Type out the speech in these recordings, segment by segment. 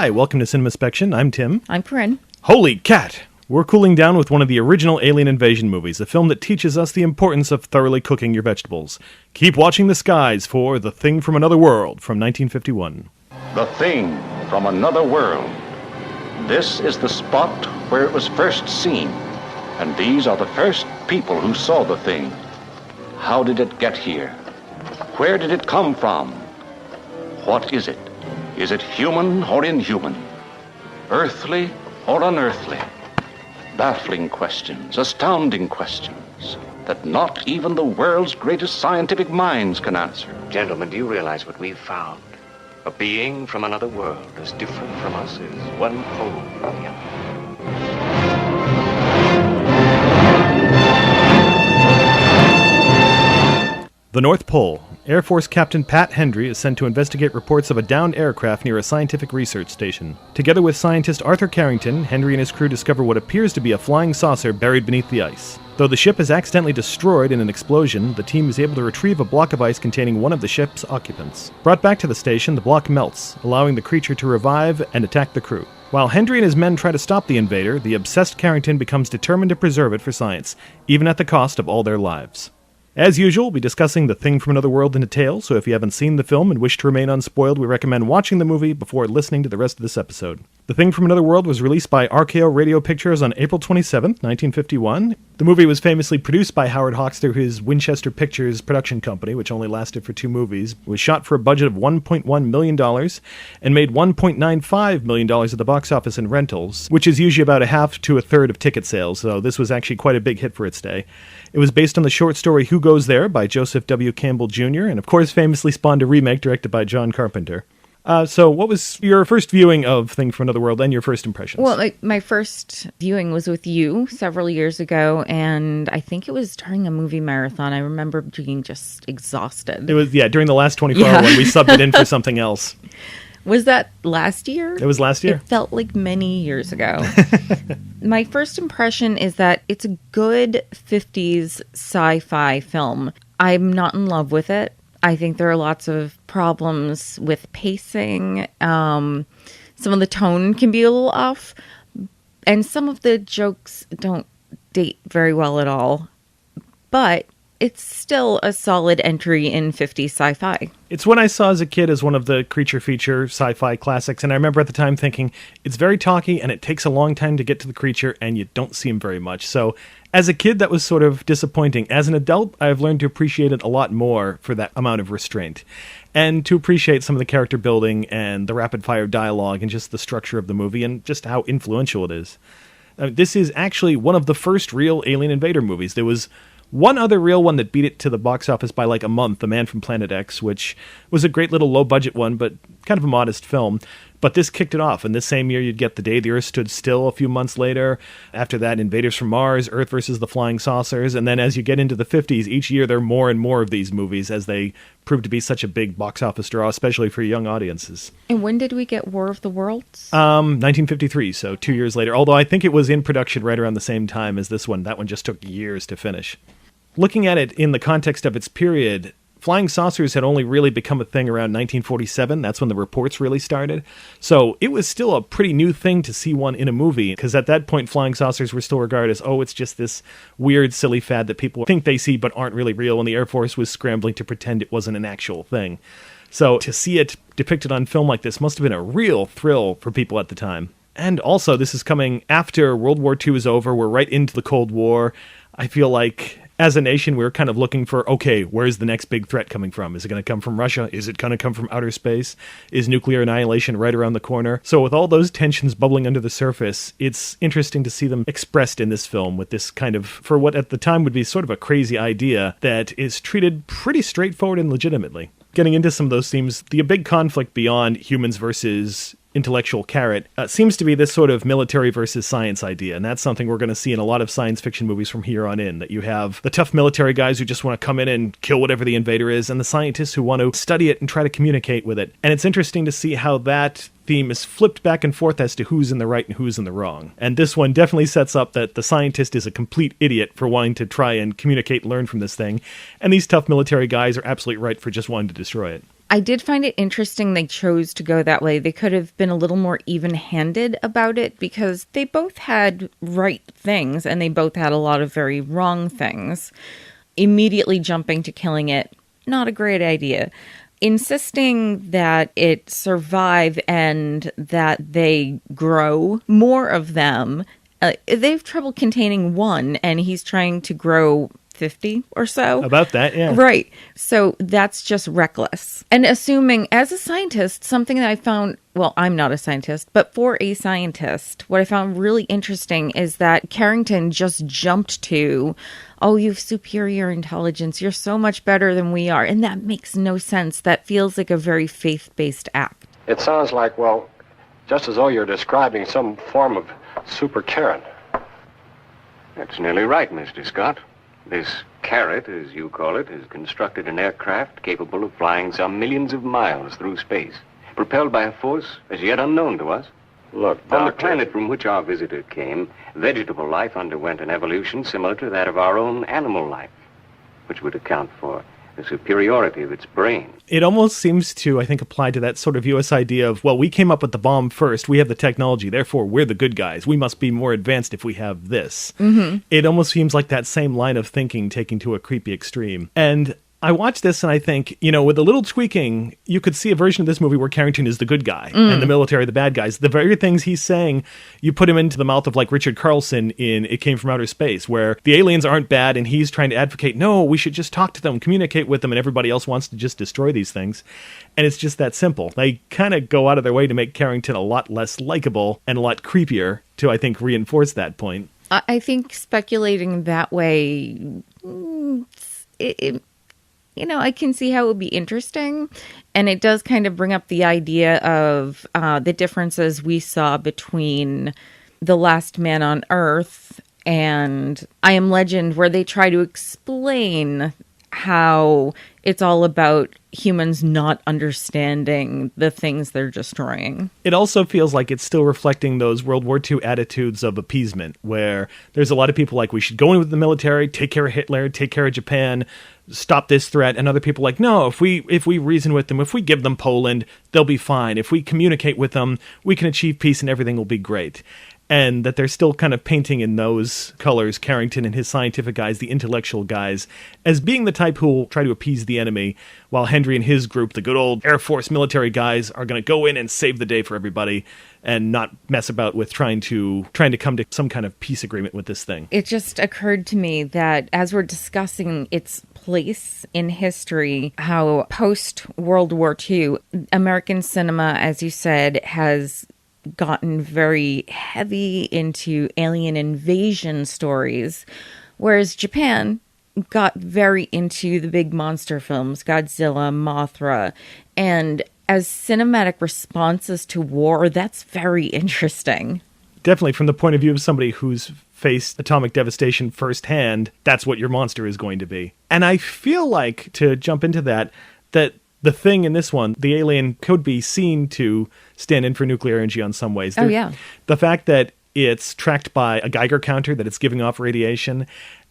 Hi, welcome to CinemaSpection. I'm Tim. I'm Corinne. Holy cat! We're cooling down with one of the original alien invasion movies, a film that teaches us the importance of thoroughly cooking your vegetables. Keep watching the skies for The Thing from Another World from 1951. The Thing from Another World. This is the spot where it was first seen, and these are the first people who saw the thing. How did it get here? Where did it come from? What is it? Is it human or inhuman? Earthly or unearthly? Baffling questions, astounding questions that not even the world's greatest scientific minds can answer. Gentlemen, do you realize what we've found? A being from another world, as different from us as one pole from the other. The North Pole. Air Force Captain Pat Hendry is sent to investigate reports of a downed aircraft near a scientific research station. Together with scientist Arthur Carrington, Hendry and his crew discover what appears to be a flying saucer buried beneath the ice. Though the ship is accidentally destroyed in an explosion, the team is able to retrieve a block of ice containing one of the ship's occupants. Brought back to the station, the block melts, allowing the creature to revive and attack the crew. While Hendry and his men try to stop the invader, the obsessed Carrington becomes determined to preserve it for science, even at the cost of all their lives. As usual, we'll be discussing The Thing from Another World in detail, so if you haven't seen the film and wish to remain unspoiled, we recommend watching the movie before listening to the rest of this episode. The Thing from Another World was released by RKO Radio Pictures on April 27, 1951. The movie was famously produced by Howard Hawks through his Winchester Pictures production company, which only lasted for 2 movies. It was shot for a budget of $1.1 million and made $1.95 million at the box office in rentals, which is usually about a half to a third of ticket sales, so this was actually quite a big hit for its day. It was based on the short story Who Goes There by Joseph W. Campbell Jr., and of course famously spawned a remake directed by John Carpenter. So what was your first viewing of Thing from Another World and your first impressions? Well, my first viewing was with you several years ago, and I think it was during a movie marathon. I remember being just exhausted. It was, during the last 24 hour when we subbed it in for something else. Was that last year? It was last year. It felt like many years ago. My first impression is that it's a good 50s sci-fi film. I'm not in love with it. I think there are lots of problems with pacing. Some of the tone can be a little off. And some of the jokes don't date very well at all. But it's still a solid entry in 50s sci-fi. It's one I saw as a kid as one of the creature feature sci-fi classics, and I remember at the time thinking, it's very talky, and it takes a long time to get to the creature, and you don't see him very much. So, as a kid, that was sort of disappointing. As an adult, I've learned to appreciate it a lot more for that amount of restraint, and to appreciate some of the character building and the rapid-fire dialogue and just the structure of the movie and just how influential it is. This is actually one of the first real Alien Invader movies. There was one other real one that beat it to the box office by like a month, The Man from Planet X, which was a great little low-budget one, but kind of a modest film. But this kicked it off, and this same year you'd get The Day the Earth Stood Still a few months later. After that, Invaders from Mars, Earth versus the Flying Saucers, and then as you get into the 50s, each year there are more and more of these movies as they prove to be such a big box office draw, especially for young audiences. And when did we get War of the Worlds? 1953, so 2 years later. Although I think it was in production right around the same time as this one. That one just took years to finish. Looking at it in the context of its period, flying saucers had only really become a thing around 1947. That's when the reports really started. So it was still a pretty new thing to see one in a movie, because at that point flying saucers were still regarded as, it's just this weird, silly fad that people think they see but aren't really real, and the Air Force was scrambling to pretend it wasn't an actual thing. So to see it depicted on film like this must have been a real thrill for people at the time. And also, this is coming after World War II is over. We're right into the Cold War. I feel like as a nation, we're kind of looking for, where's the next big threat coming from? Is it going to come from Russia? Is it going to come from outer space? Is nuclear annihilation right around the corner? So with all those tensions bubbling under the surface, it's interesting to see them expressed in this film with this kind of, for what at the time would be sort of a crazy idea that is treated pretty straightforward and legitimately. Getting into some of those themes, the big conflict beyond humans versus intellectual carrot seems to be this sort of military versus science idea, and that's something we're going to see in a lot of science fiction movies from here on in, that you have the tough military guys who just want to come in and kill whatever the invader is, and the scientists who want to study it and try to communicate with it. And it's interesting to see how that theme is flipped back and forth as to who's in the right and who's in the wrong. And this one definitely sets up that the scientist is a complete idiot for wanting to try and communicate and learn from this thing, and these tough military guys are absolutely right for just wanting to destroy it. I did find it interesting they chose to go that way. They could have been a little more even-handed about it because they both had right things and they both had a lot of very wrong things. Immediately jumping to killing it, not a great idea. Insisting that it survive and that they grow, more of them. They have trouble containing one, and he's trying to grow 50 or so. About that, yeah. Right. So that's just reckless. And assuming, as a scientist, something that I found, well, I'm not a scientist, but for a scientist, what I found really interesting is that Carrington just jumped to, oh, you have superior intelligence. You're so much better than we are. And that makes no sense. That feels like a very faith-based act. It sounds like, well, just as though you're describing some form of super Karen. That's nearly right, Mr. Scott. This carrot, as you call it, has constructed an aircraft capable of flying some millions of miles through space, propelled by a force as yet unknown to us. Look, On the Doctor, planet from which our visitor came, vegetable life underwent an evolution similar to that of our own animal life, which would account for the superiority of its brain. It almost seems to, I think, apply to that sort of U.S. idea of, well, we came up with the bomb first, we have the technology, therefore we're the good guys. We must be more advanced if we have this. Mm-hmm. It almost seems like that same line of thinking taken to a creepy extreme. And I watch this and I think, with a little tweaking, you could see a version of this movie where Carrington is the good guy and the military the bad guys. The very things he's saying, you put him into the mouth of like Richard Carlson in It Came From Outer Space, where the aliens aren't bad and he's trying to advocate, no, we should just talk to them, communicate with them, and everybody else wants to just destroy these things. And it's just that simple. They kind of go out of their way to make Carrington a lot less likable and a lot creepier to, I think, reinforce that point. I think speculating that way, I can see how it would be interesting. And it does kind of bring up the idea of the differences we saw between The Last Man on Earth and I Am Legend, where they try to explain how it's all about humans not understanding the things they're destroying. It also feels like it's still reflecting those World War II attitudes of appeasement, where there's a lot of people like, we should go in with the military, take care of Hitler, take care of Japan, stop this threat, and other people like, no, if we reason with them, if we give them Poland, they'll be fine. If we communicate with them, we can achieve peace and everything will be great. And that they're still kind of painting in those colors, Carrington and his scientific guys, the intellectual guys, as being the type who will try to appease the enemy, while Hendry and his group, the good old Air Force military guys, are going to go in and save the day for everybody and not mess about with trying to come to some kind of peace agreement with this thing. It just occurred to me that as we're discussing its place in history, how post-World War II, American cinema, as you said, has gotten very heavy into alien invasion stories, whereas Japan got very into the big monster films, Godzilla, Mothra, and as cinematic responses to war, that's very interesting. Definitely, from the point of view of somebody who's faced atomic devastation firsthand, that's what your monster is going to be. And I feel like, to jump into that the thing in this one, the alien, could be seen to stand in for nuclear energy on some ways. Oh, yeah. The fact that it's tracked by a Geiger counter, that it's giving off radiation,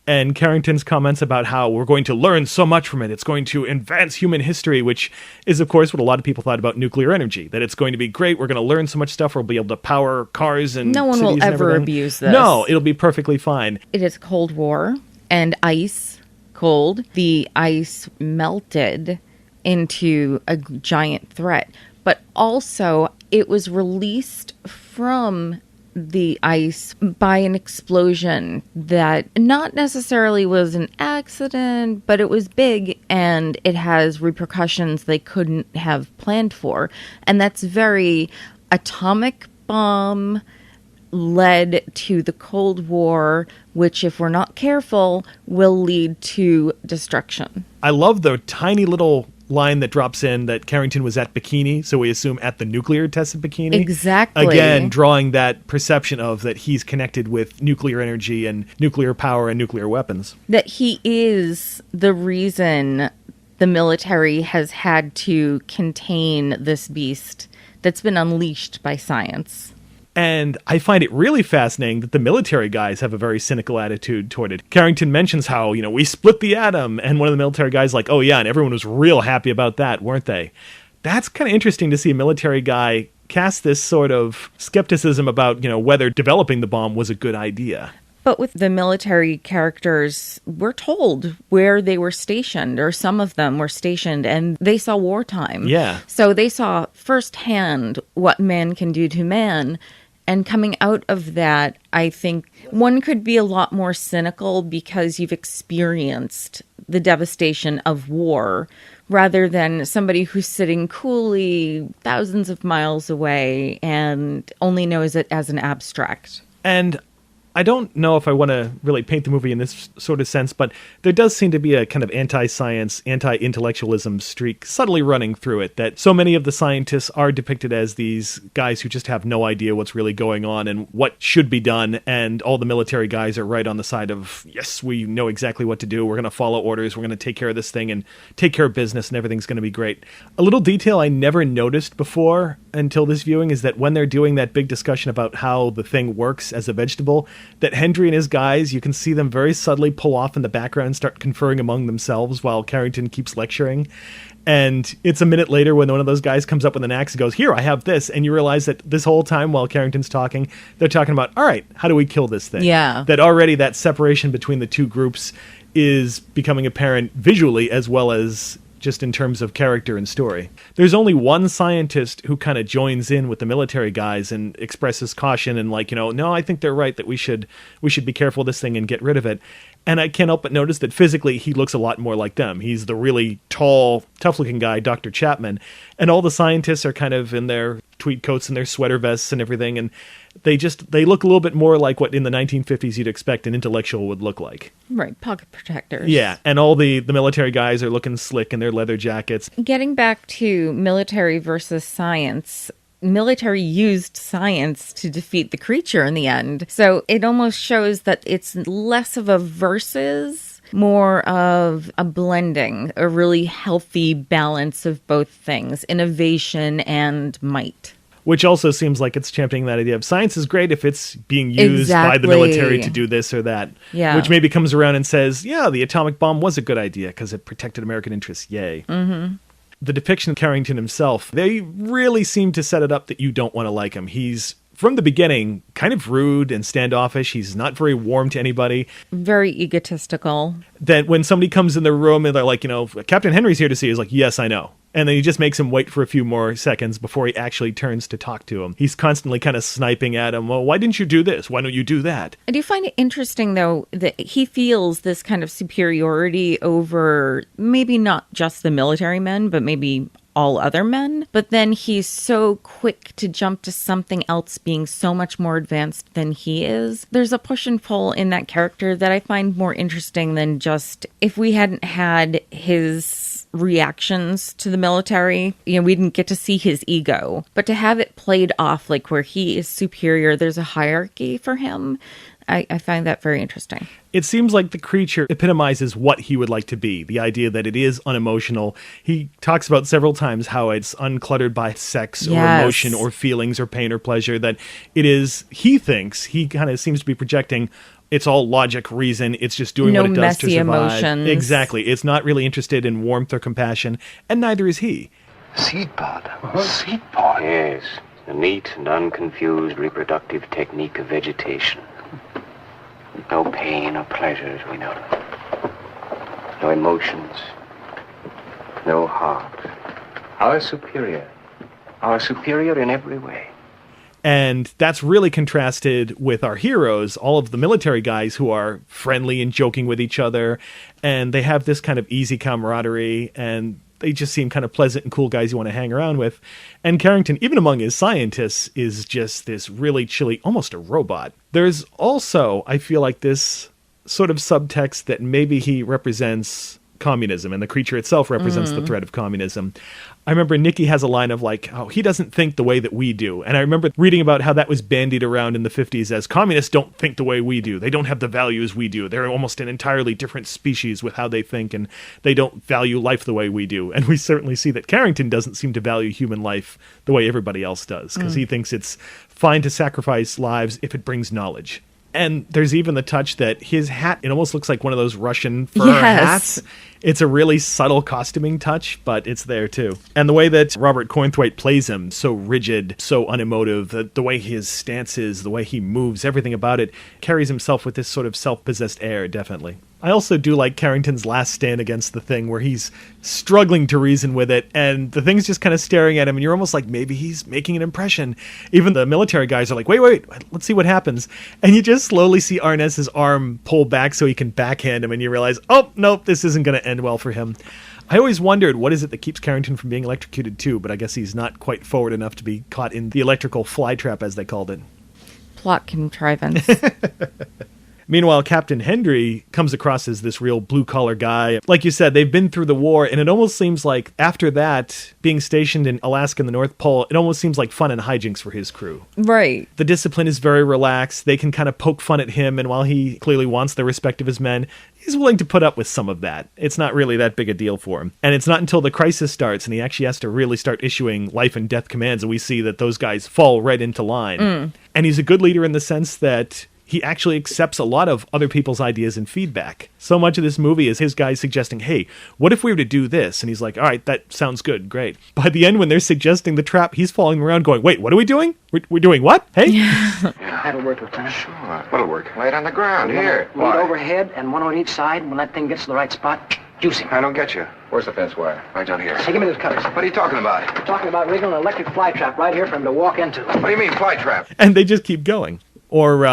and Carrington's comments about how we're going to learn so much from it, it's going to advance human history, which is, of course, what a lot of people thought about nuclear energy, that it's going to be great, we're going to learn so much stuff, we'll be able to power cars and no one cities will and ever everything. abuse this. No, it'll be perfectly fine. It is Cold War, and ice cold. The ice melted into a giant threat, but also it was released from the ice by an explosion that not necessarily was an accident, but it was big and it has repercussions they couldn't have planned for. And that's very atomic bomb led to the Cold War, which, if we're not careful, will lead to destruction. I love the tiny little line that drops in that Carrington was at Bikini, so we assume at the nuclear tested Bikini. Exactly. Again, drawing that perception of that he's connected with nuclear energy and nuclear power and nuclear weapons. That he is the reason the military has had to contain this beast that's been unleashed by science. And I find it really fascinating that the military guys have a very cynical attitude toward it. Carrington mentions how, we split the atom, and one of the military guys like, oh yeah, and everyone was real happy about that, weren't they? That's kind of interesting to see a military guy cast this sort of skepticism about, whether developing the bomb was a good idea. But with the military characters, we're told where they were stationed, or some of them were stationed, and they saw wartime. Yeah. So they saw firsthand what man can do to man. And coming out of that, I think one could be a lot more cynical because you've experienced the devastation of war, rather than somebody who's sitting coolly thousands of miles away and only knows it as an abstract. And I don't know if I want to really paint the movie in this sort of sense, but there does seem to be a kind of anti-science, anti-intellectualism streak subtly running through it, that so many of the scientists are depicted as these guys who just have no idea what's really going on and what should be done, and all the military guys are right on the side of, yes, we know exactly what to do, we're going to follow orders, we're going to take care of this thing and take care of business, and everything's going to be great. A little detail I never noticed before until this viewing is that when they're doing that big discussion about how the thing works as a vegetable, that Hendry and his guys, you can see them very subtly pull off in the background and start conferring among themselves while Carrington keeps lecturing. And it's a minute later when one of those guys comes up with an axe and goes, here, I have this. And you realize that this whole time while Carrington's talking, they're talking about, all right, how do we kill this thing? Yeah. That already that separation between the two groups is becoming apparent visually as well as just in terms of character and story. There's only one scientist who kind of joins in with the military guys and expresses caution and no, I think they're right that we should be careful of this thing and get rid of it. And I can't help but notice that physically he looks a lot more like them. He's the really tall, tough-looking guy, Dr. Chapman, and all the scientists are kind of in their tweed coats and their sweater vests and everything, and they look a little bit more like what in the 1950s you'd expect an intellectual would look like. Right, pocket protectors. Yeah, and all the military guys are looking slick in their leather jackets. Getting back to military versus science, military used science to defeat the creature in the end. So it almost shows that it's less of a versus, more of a blending, a really healthy balance of both things, innovation and might. Which also seems like it's championing that idea of science is great if it's being used by the military to do this or that. Yeah. Which maybe comes around and says, yeah, the atomic bomb was a good idea because it protected American interests. Yay. Mm-hmm. The depiction of Carrington himself, they really seem to set it up that you don't want to like him. He's, from the beginning, kind of rude and standoffish. He's not very warm to anybody. Very egotistical. That when somebody comes in the room and they're like, Captain Henry's here to see you, he's like, yes, I know. And then he just makes him wait for a few more seconds before he actually turns to talk to him. He's constantly kind of sniping at him. Well, why didn't you do this? Why don't you do that? I do find it interesting, though, that he feels this kind of superiority over maybe not just the military men, but maybe all other men. But then he's so quick to jump to something else being so much more advanced than he is. There's a push and pull in that character that I find more interesting than just if we hadn't had his reactions to the military, we didn't get to see his ego, but to have it played off like where he is superior, there's a hierarchy for him. I find that very interesting. It seems like the creature epitomizes what he would like to be, the idea that it is unemotional. He talks about several times how it's uncluttered by sex or emotion or feelings or pain or pleasure, that it is, he thinks, he kind of seems to be projecting, it's all logic, reason, it's just doing what it does to survive. No messy emotions. Exactly. It's not really interested in warmth or compassion, and neither is he. Seed pod. Seed pod? Yes. The neat and unconfused reproductive technique of vegetation. No pain or pleasure, as we know them. No emotions. No heart. Our superior. Our superior in every way. And that's really contrasted with our heroes, all of the military guys who are friendly and joking with each other, and they have this kind of easy camaraderie, and they just seem kind of pleasant and cool guys you want to hang around with. And Carrington, even among his scientists, is just this really chilly, almost a robot. There's also, I feel like, this sort of subtext that maybe he represents communism, and the creature itself represents the threat of communism. I remember Nikki has a line of like, oh, he doesn't think the way that we do. And I remember reading about how that was bandied around in the 50s as communists don't think the way we do. They don't have the values we do. They're almost an entirely different species with how they think, and they don't value life the way we do. And we certainly see that Carrington doesn't seem to value human life the way everybody else does, because he thinks it's fine to sacrifice lives if it brings knowledge. And there's even the touch that his hat, it almost looks like one of those Russian fur hats. It's a really subtle costuming touch, but it's there too. And the way that Robert Cornthwaite plays him, so rigid, so unemotive, the way his stance is, the way he moves, everything about it, carries himself with this sort of self-possessed air, definitely. I also do like Carrington's last stand against the thing, where he's struggling to reason with it, and the thing's just kind of staring at him, and you're almost like, maybe he's making an impression. Even the military guys are like, wait, let's see what happens. And you just slowly see Arnez's arm pull back so he can backhand him, and you realize, oh, nope, this isn't going to end well for him. I always wondered, what is it that keeps Carrington from being electrocuted too, but I guess he's not quite forward enough to be caught in the electrical flytrap, as they called it. Plot contrivance. Meanwhile, Captain Hendry comes across as this real blue-collar guy. Like you said, they've been through the war, and it almost seems like after that, being stationed in Alaska and the North Pole, it almost seems like fun and hijinks for his crew. Right. The discipline is very relaxed. They can kind of poke fun at him, and while he clearly wants the respect of his men, he's willing to put up with some of that. It's not really that big a deal for him. And it's not until the crisis starts, and he actually has to really start issuing life and death commands, and we see that those guys fall right into line. And he's a good leader in the sense that he actually accepts a lot of other people's ideas and feedback. So much of this movie is his guys suggesting, hey, what if we were to do this? And he's like, all right, that sounds good, great. By the end, when they're suggesting the trap, he's following them around going, wait, what are we doing? We're doing what? Hey? That'll work, Lieutenant. Sure, what'll work? Lay it on the ground, here. Lead overhead and one on each side. When that thing gets to the right spot, juice him. I don't get you. Where's the fence wire? Right down here. Hey, give me those cutters. What are you talking about? I'm talking about rigging an electric fly trap right here for him to walk into. What do you mean, fly trap? And they just keep going. Or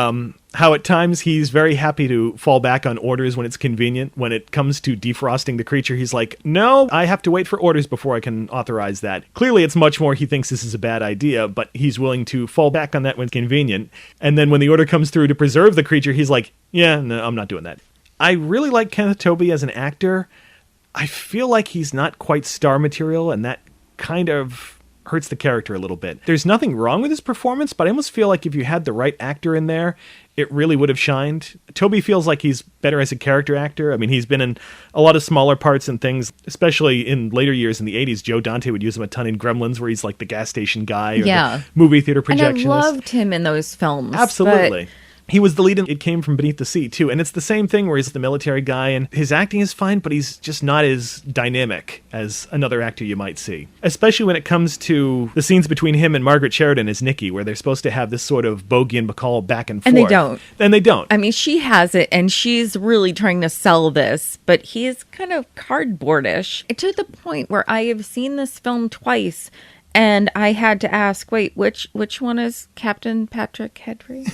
how at times he's very happy to fall back on orders when it's convenient. When it comes to defrosting the creature, he's like, no, I have to wait for orders before I can authorize that. Clearly, it's much more he thinks this is a bad idea, but he's willing to fall back on that when convenient. And then when the order comes through to preserve the creature, he's like, yeah, no, I'm not doing that. I really like Kenneth Tobey as an actor. I feel like he's not quite star material, and that kind of hurts the character a little bit. There's nothing wrong with his performance, but I almost feel like if you had the right actor in there, it really would have shined. Tobey feels like he's better as a character actor. I mean, he's been in a lot of smaller parts and things, especially in later years in the 80s. Joe Dante would use him a ton in Gremlins, where he's like the gas station guy or the movie theater projectionist. And I loved him in those films. Absolutely. He was the lead in It Came From Beneath the Sea, too. And it's the same thing where he's the military guy, and his acting is fine, but he's just not as dynamic as another actor you might see. Especially when it comes to the scenes between him and Margaret Sheridan as Nikki, where they're supposed to have this sort of Bogey and Bacall back and forth. And they don't. And they don't. I mean, she has it, and she's really trying to sell this, but he is kind of cardboardish. To the point where I have seen this film twice, and I had to ask, wait, which one is Captain Patrick Henry?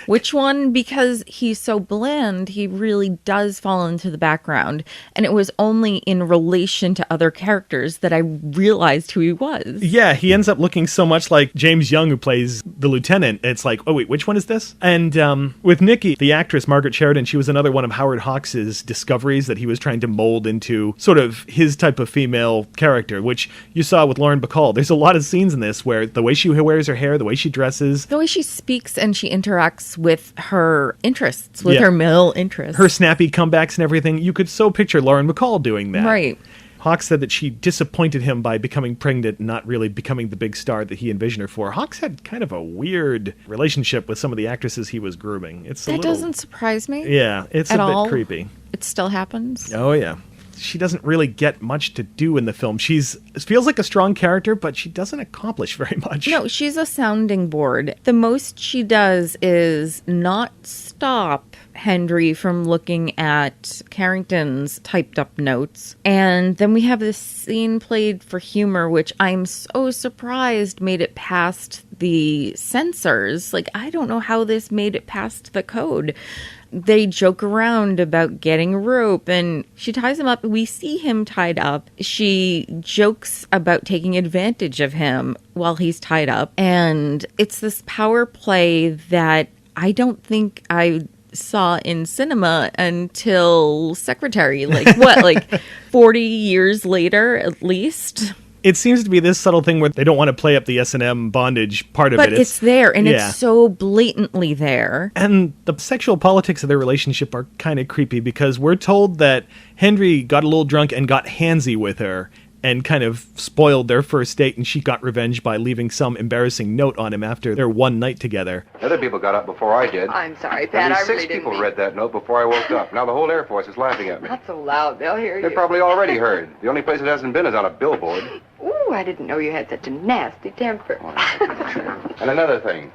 Which one? Because he's so bland, he really does fall into the background. And it was only in relation to other characters that I realized who he was. Yeah, he ends up looking so much like James Young, who plays the lieutenant. It's like, oh wait, which one is this? And with Nikki, the actress Margaret Sheridan, she was another one of Howard Hawks' discoveries that he was trying to mold into sort of his type of female character, which you saw with Lauren Bacall. There's a lot of scenes in this where the way she wears her hair, the way she dresses, the way she speaks and she interacts with her interests, with her male interests, her snappy comebacks and everything, you could so picture Lauren Bacall doing that. Right. Hawks said that she disappointed him by becoming pregnant and not really becoming the big star that he envisioned her for. Hawks had kind of a weird relationship with some of the actresses he was grooming. That doesn't surprise me. Yeah, it's a bit creepy. It still happens. Oh, yeah. She doesn't really get much to do in the film. It feels like a strong character, but she doesn't accomplish very much. No, she's a sounding board. The most she does is not stop Hendry from looking at Carrington's typed up notes. And then we have this scene played for humor, which I'm so surprised made it past the censors. Like, I don't know how this made it past the code. They joke around about getting rope, and she ties him up. We see him tied up. She jokes about taking advantage of him while he's tied up. And it's this power play that I don't think I saw in cinema until Secretary. Like, what, like 40 years later, at least? It seems to be this subtle thing where they don't want to play up the S&M bondage part of But it. it's there, and yeah. it's so blatantly there. And the sexual politics of their relationship are kind of creepy because we're told that Henry got a little drunk and got handsy with her and kind of spoiled their first date, and she got revenge by leaving some embarrassing note on him after their one night together. Other people got up before I did. I'm sorry, Pat. At I least really 6 didn't people mean... read that note before I woke up. Now the whole Air Force is laughing at me. Not so loud. They'll hear They you. probably already heard. The only place it hasn't been is on a billboard. Ooh, I didn't know you had such a nasty temper. And another thing.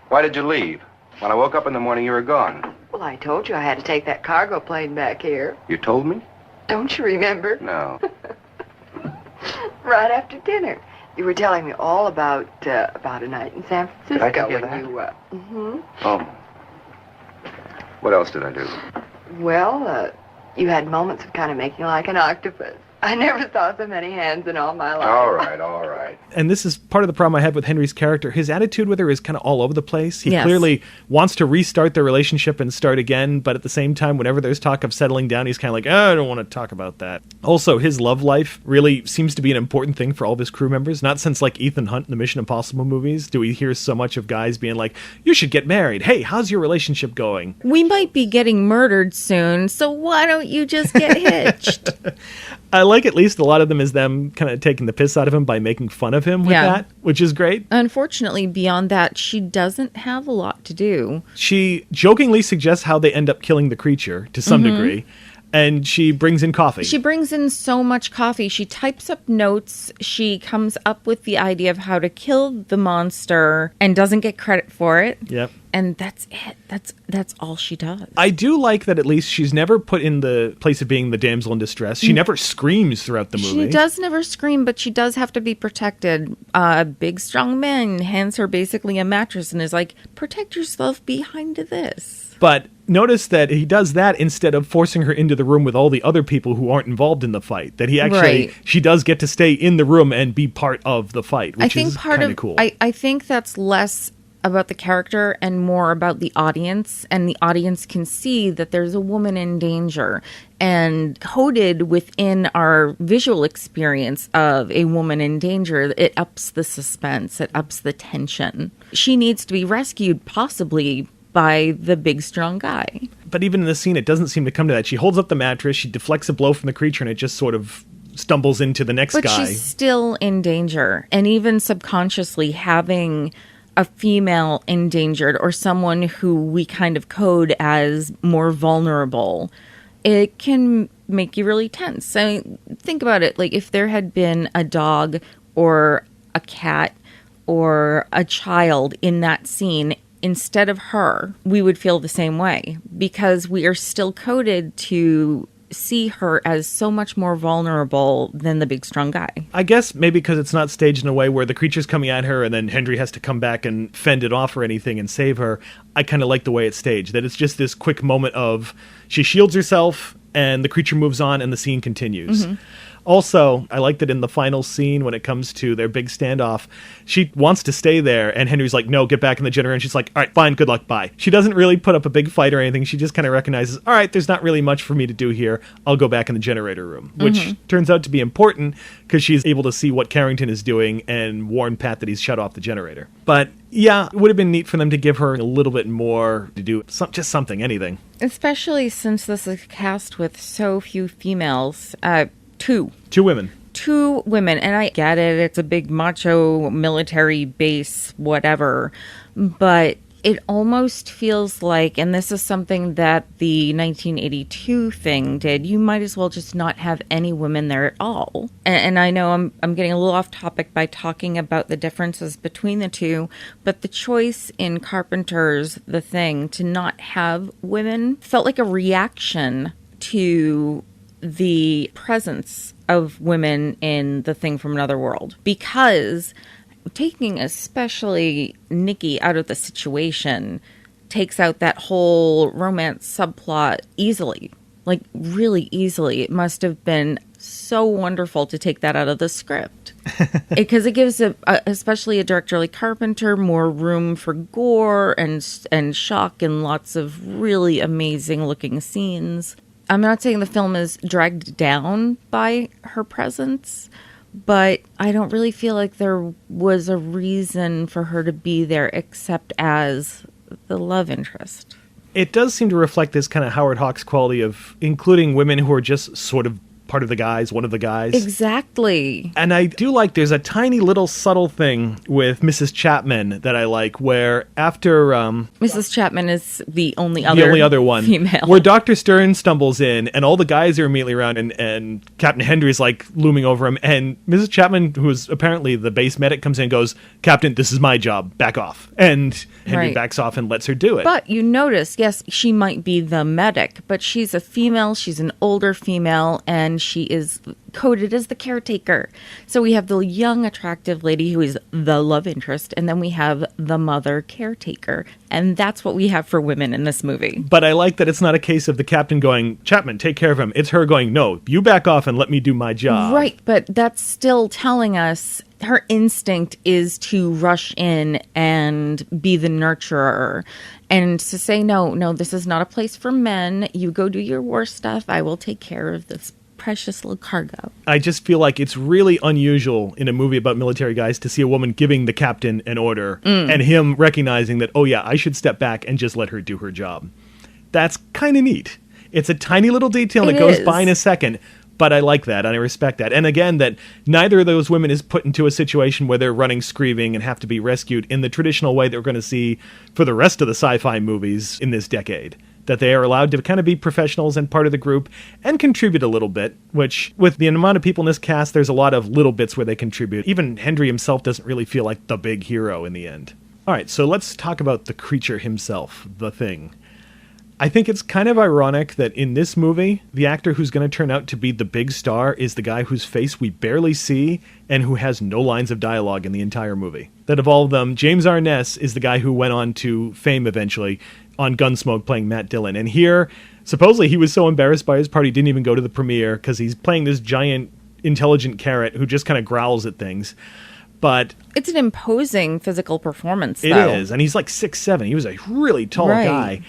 Why did you leave? When I woke up in the morning, you were gone. Well, I told you I had to take that cargo plane back here. You told me? Don't you remember? No. Right after dinner. You were telling me all about a night in San Francisco. Did I tell you when that? you, Oh. What else did I do? Well, you had moments of kind of making like an octopus. I never saw so many hands in all my life. All right, all right. And this is part of the problem I have with Henry's character. His attitude with her is kind of all over the place. He Yes. clearly wants to restart their relationship and start again, but at the same time, whenever there's talk of settling down, he's kind of like, oh, I don't want to talk about that. Also, his love life really seems to be an important thing for all of his crew members. Not since, like, Ethan Hunt in the Mission Impossible movies do we hear so much of guys being like, you should get married. Hey, how's your relationship going? We might be getting murdered soon, so why don't you just get hitched? I like at least a lot of them as them kind of taking the piss out of him by making fun of him with Yeah. that, which is great. Unfortunately, beyond that, she doesn't have a lot to do. She jokingly suggests how they end up killing the creature to some degree, and she brings in coffee. She brings in so much coffee. She types up notes. She comes up with the idea of how to kill the monster and doesn't get credit for it. Yep. And that's it. That's all she does. I do like that at least she's never put in the place of being the damsel in distress. She never screams throughout the movie. She does never scream, but she does have to be protected. A big, strong man hands her basically a mattress and is like, protect yourself behind this. But notice that he does that instead of forcing her into the room with all the other people who aren't involved in the fight. That he actually, Right. she does get to stay in the room and be part of the fight, which I think is part kind of of cool. I think that's less about the character and more about the audience, and the audience can see that there's a woman in danger, and coded within our visual experience of a woman in danger, it ups the suspense, it ups the tension. She needs to be rescued, possibly by the big strong guy. But even in the scene, it doesn't seem to come to that. She holds up the mattress, she deflects a blow from the creature, and it just sort of stumbles into the next But guy. she's still in danger. And even subconsciously having a female endangered or someone who we kind of code as more vulnerable, it can make you really tense. I mean, think about it. Like if there had been a dog or a cat or a child in that scene instead of her, we would feel the same way because we are still coded to see her as so much more vulnerable than the big strong guy. I guess maybe because it's not staged in a way where the creature's coming at her and then Henry has to come back and fend it off or anything and save her. I kind of like the way it's staged, that it's just this quick moment of she shields herself and the creature moves on and the scene continues. Also, I like that in the final scene when it comes to their big standoff, she wants to stay there, and Henry's like, no, get back in the generator, and she's like, all right, fine, good luck, bye. She doesn't really put up a big fight or anything. She just kind of recognizes, all right, there's not really much for me to do here. I'll go back in the generator room, which turns out to be important because she's able to see what Carrington is doing and warn Pat that he's shut off the generator. But yeah, it would have been neat for them to give her a little bit more to do, just something, anything. Especially since this is cast with so few females. Two women. Two women, and I get it. It's a big macho military base, whatever. But it almost feels like, and this is something that the 1982 thing did, you might as well just not have any women there at all. And I know I'm getting a little off topic by talking about the differences between the two, but the choice in Carpenter's The Thing to not have women felt like a reaction to the presence of women in The Thing from Another World, because taking especially Nikki out of the situation takes out that whole romance subplot easily, like really easily. It must have been so wonderful to take that out of the script. Because it gives, especially a director like Carpenter, more room for gore and shock and lots of really amazing looking scenes. I'm not saying the film is dragged down by her presence, but I don't really feel like there was a reason for her to be there except as the love interest. It does seem to reflect this kind of Howard Hawks quality of including women who are just sort of part of the guys, one of the guys. Exactly. And I do like, there's a tiny little subtle thing with Mrs. Chapman that I like, where after... Mrs. Chapman is the only other one. Female. Where Dr. Stern stumbles in, and all the guys are immediately around, and Captain Hendry's like looming over him, and Mrs. Chapman, who is apparently the base medic, comes in and goes, "Captain, this is my job, back off." And Henry backs off and lets her do it. But you notice, yes, she might be the medic, but she's a female, she's an older female, and she is coded as the caretaker. So we have the young, attractive lady who is the love interest, and then we have the mother caretaker. And that's what we have for women in this movie. But I like that it's not a case of the captain going, "Chapman, take care of him." It's her going, "No, you back off and let me do my job." Right, but that's still telling us her instinct is to rush in and be the nurturer and to say, no, this is not a place for men. You go do your war stuff. I will take care of this precious little cargo. I just feel like it's really unusual in a movie about military guys to see a woman giving the captain an order and him recognizing that, oh yeah, I should step back and just let her do her job. That's kind of neat. It's a tiny little detail that goes by in a second, but I like that and I respect that. And again, that neither of those women is put into a situation where they're running screaming and have to be rescued in the traditional way that we're going to see for the rest of the sci-fi movies in this decade. That they are allowed to kind of be professionals and part of the group and contribute a little bit, which with the amount of people in this cast, there's a lot of little bits where they contribute. Even Hendry himself doesn't really feel like the big hero in the end. All right, so let's talk about the creature himself, the Thing. I think it's kind of ironic that in this movie, the actor who's going to turn out to be the big star is the guy whose face we barely see and who has no lines of dialogue in the entire movie. That of all of them, James Arness is the guy who went on to fame eventually on Gunsmoke playing Matt Dillon. And here, supposedly he was so embarrassed by his part he didn't even go to the premiere because he's playing this giant, intelligent carrot who just kind of growls at things. But it's an imposing physical performance, though. It is, and he's like 6'7". He was a really tall guy.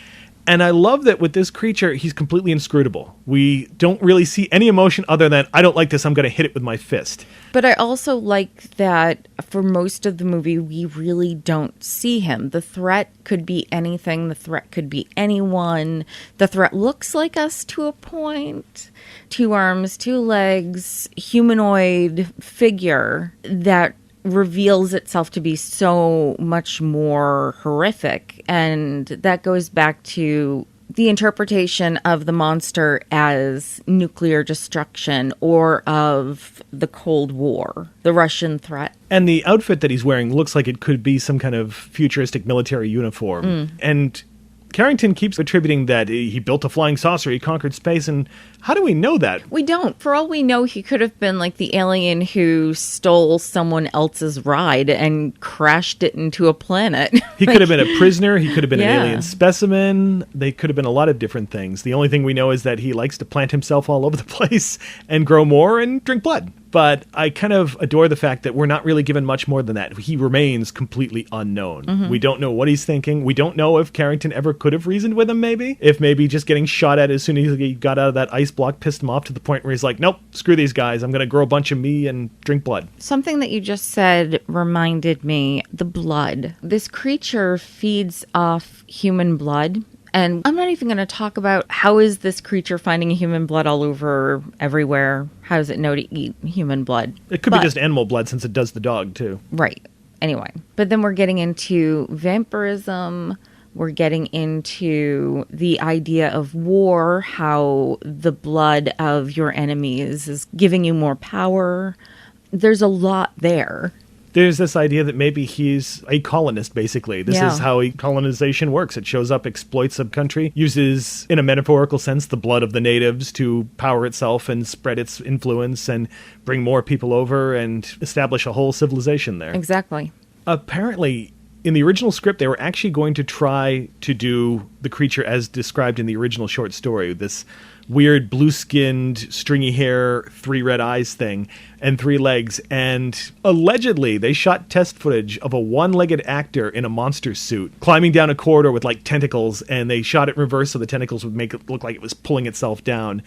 And I love that with this creature, he's completely inscrutable. We don't really see any emotion other than, I don't like this, I'm going to hit it with my fist. But I also like that for most of the movie, we really don't see him. The threat could be anything. The threat could be anyone. The threat looks like us to a point. 2 arms, 2 legs, humanoid figure that reveals itself to be so much more horrific. And that goes back to the interpretation of the monster as nuclear destruction or of the Cold War, the Russian threat. And the outfit that he's wearing looks like it could be some kind of futuristic military uniform. And Carrington keeps attributing that he built a flying saucer, he conquered space, and how do we know that? We don't. For all we know, he could have been like the alien who stole someone else's ride and crashed it into a planet. He could have been a prisoner, he could have been an alien specimen, they could have been a lot of different things. The only thing we know is that he likes to plant himself all over the place and grow more and drink blood. But I kind of adore the fact that we're not really given much more than that. He remains completely unknown. We don't know what he's thinking. We don't know if Carrington ever could have reasoned with him, maybe. If maybe just getting shot at as soon as he got out of that ice block pissed him off to the point where he's like, nope, screw these guys. I'm going to grow a bunch of me and drink blood. Something that you just said reminded me, the blood. This creature feeds off human blood. And I'm not even going to talk about how is this creature finding human blood all over everywhere. How does it know to eat human blood? It could be just animal blood since it does the dog, too. Right. Anyway. But then we're getting into vampirism. We're getting into the idea of war, how the blood of your enemies is giving you more power. There's a lot there. There's this idea that maybe he's a colonist, basically. This is how colonization works. It shows up, exploits a country, uses, in a metaphorical sense, the blood of the natives to power itself and spread its influence and bring more people over and establish a whole civilization there. Exactly. Apparently, in the original script, they were actually going to try to do the creature as described in the original short story. This weird blue-skinned, stringy hair, 3 red eyes thing, and 3 legs. And allegedly, they shot test footage of a one-legged actor in a monster suit climbing down a corridor with like tentacles, and they shot it in reverse so the tentacles would make it look like it was pulling itself down.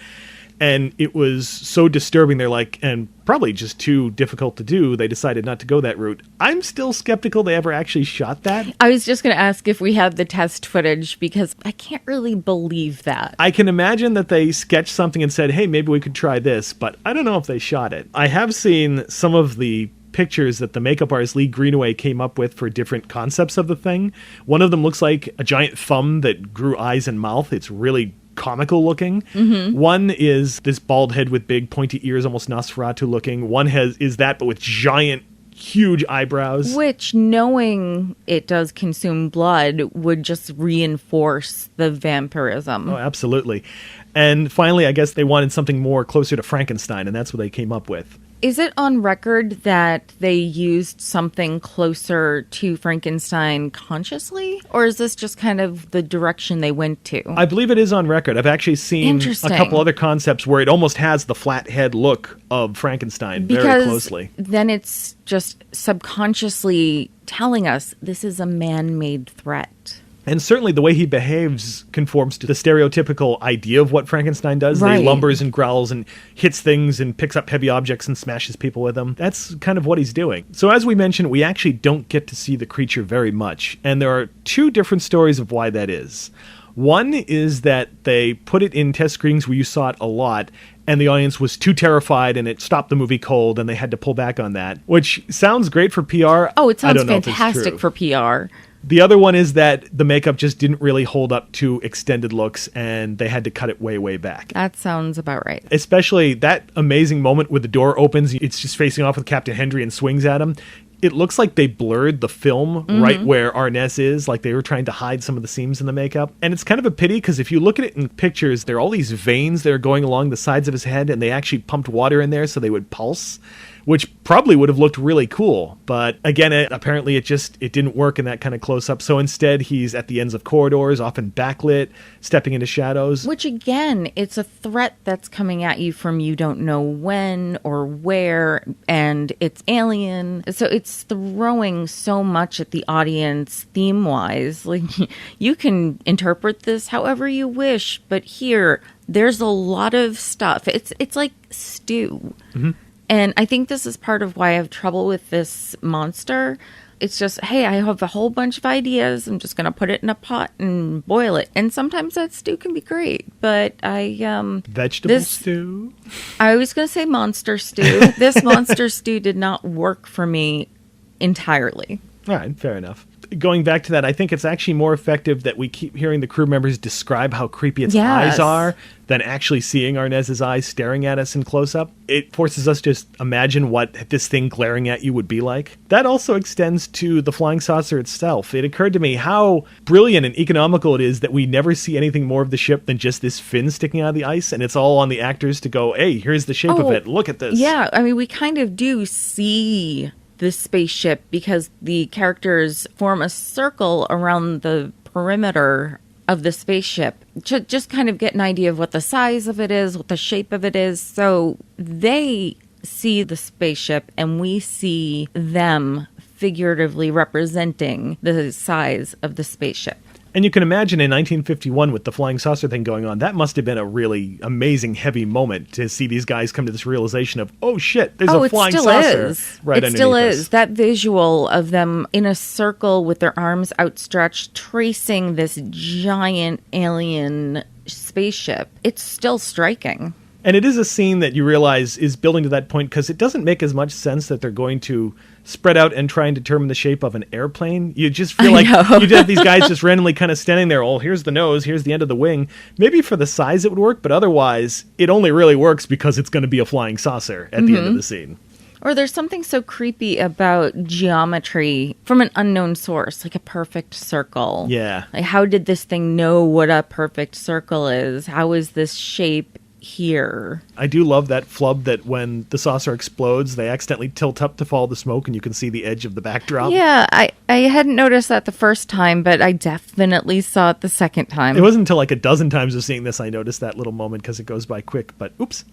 And it was so disturbing, they're like, and probably just too difficult to do, they decided not to go that route. I'm still skeptical they ever actually shot that. I was just going to ask if we have the test footage, because I can't really believe that. I can imagine that they sketched something and said, hey, maybe we could try this, but I don't know if they shot it. I have seen some of the pictures that the makeup artist Lee Greenaway came up with for different concepts of the thing. One of them looks like a giant thumb that grew eyes and mouth. It's really comical looking. One is this bald head with big pointy ears, almost Nosferatu looking. One is that, but with giant, huge eyebrows. Which, knowing it does consume blood, would just reinforce the vampirism. Oh, absolutely. And finally, I guess they wanted something more closer to Frankenstein, and that's what they came up with. Is it on record that they used something closer to Frankenstein consciously? Or is this just kind of the direction they went to? I believe it is on record. I've actually seen a couple other concepts where it almost has the flat head look of Frankenstein very closely. Then it's just subconsciously telling us this is a man-made threat. And certainly the way he behaves conforms to the stereotypical idea of what Frankenstein does. Right. He lumbers and growls and hits things and picks up heavy objects and smashes people with them. That's kind of what he's doing. So as we mentioned, we actually don't get to see the creature very much. And there are 2 different stories of why that is. One is that they put it in test screenings where you saw it a lot, and the audience was too terrified and it stopped the movie cold, and they had to pull back on that, which sounds great for PR. Oh, it sounds fantastic for PR. The other one is that the makeup just didn't really hold up to extended looks, and they had to cut it way, way back. That sounds about right. Especially that amazing moment where the door opens, it's just facing off with Captain Hendry and swings at him. It looks like they blurred the film right where Arness is, like they were trying to hide some of the seams in the makeup. And it's kind of a pity, because if you look at it in pictures, there are all these veins that are going along the sides of his head, and they actually pumped water in there so they would pulse, which probably would have looked really cool. But again, apparently it didn't work in that kind of close-up. So instead, he's at the ends of corridors, often backlit, stepping into shadows. Which again, it's a threat that's coming at you from you don't know when or where, and it's alien. So it's throwing so much at the audience theme-wise. Like, you can interpret this however you wish, but here, there's a lot of stuff. It's like stew. And I think this is part of why I have trouble with this monster. It's just, hey, I have a whole bunch of ideas. I'm just going to put it in a pot and boil it. And sometimes that stew can be great. But Vegetable stew? I was going to say monster stew. This monster stew did not work for me entirely. All right, fair enough. Going back to that, I think it's actually more effective that we keep hearing the crew members describe how creepy its eyes are than actually seeing Arnez's eyes staring at us in close-up. It forces us to just imagine what this thing glaring at you would be like. That also extends to the flying saucer itself. It occurred to me how brilliant and economical it is that we never see anything more of the ship than just this fin sticking out of the ice, and it's all on the actors to go, hey, here's the shape of it, look at this. Yeah, I mean, we kind of do see this spaceship because the characters form a circle around the perimeter of the spaceship to just kind of get an idea of what the size of it is, what the shape of it is. So they see the spaceship and we see them figuratively representing the size of the spaceship. And you can imagine in 1951 with the flying saucer thing going on, that must have been a really amazing, heavy moment to see these guys come to this realization of, oh shit, there's a flying saucer right underneath us. It still is. That visual of them in a circle with their arms outstretched, tracing this giant alien spaceship. It's still striking. And it is a scene that you realize is building to that point because it doesn't make as much sense that they're going to spread out and try and determine the shape of an airplane. You just feel like you'd have these guys just randomly kind of standing there. Oh, here's the nose, here's the end of the wing. Maybe for the size it would work, but otherwise it only really works because it's going to be a flying saucer at the end of the scene. Or there's something so creepy about geometry from an unknown source, like a perfect circle. Yeah. Like, how did this thing know what a perfect circle is? How is this shape here. I do love that flub that when the saucer explodes, they accidentally tilt up to follow the smoke and you can see the edge of the backdrop. Yeah, I hadn't noticed that the first time, but I definitely saw it the second time. It wasn't until like a dozen times of seeing this I noticed that little moment because it goes by quick, but oops.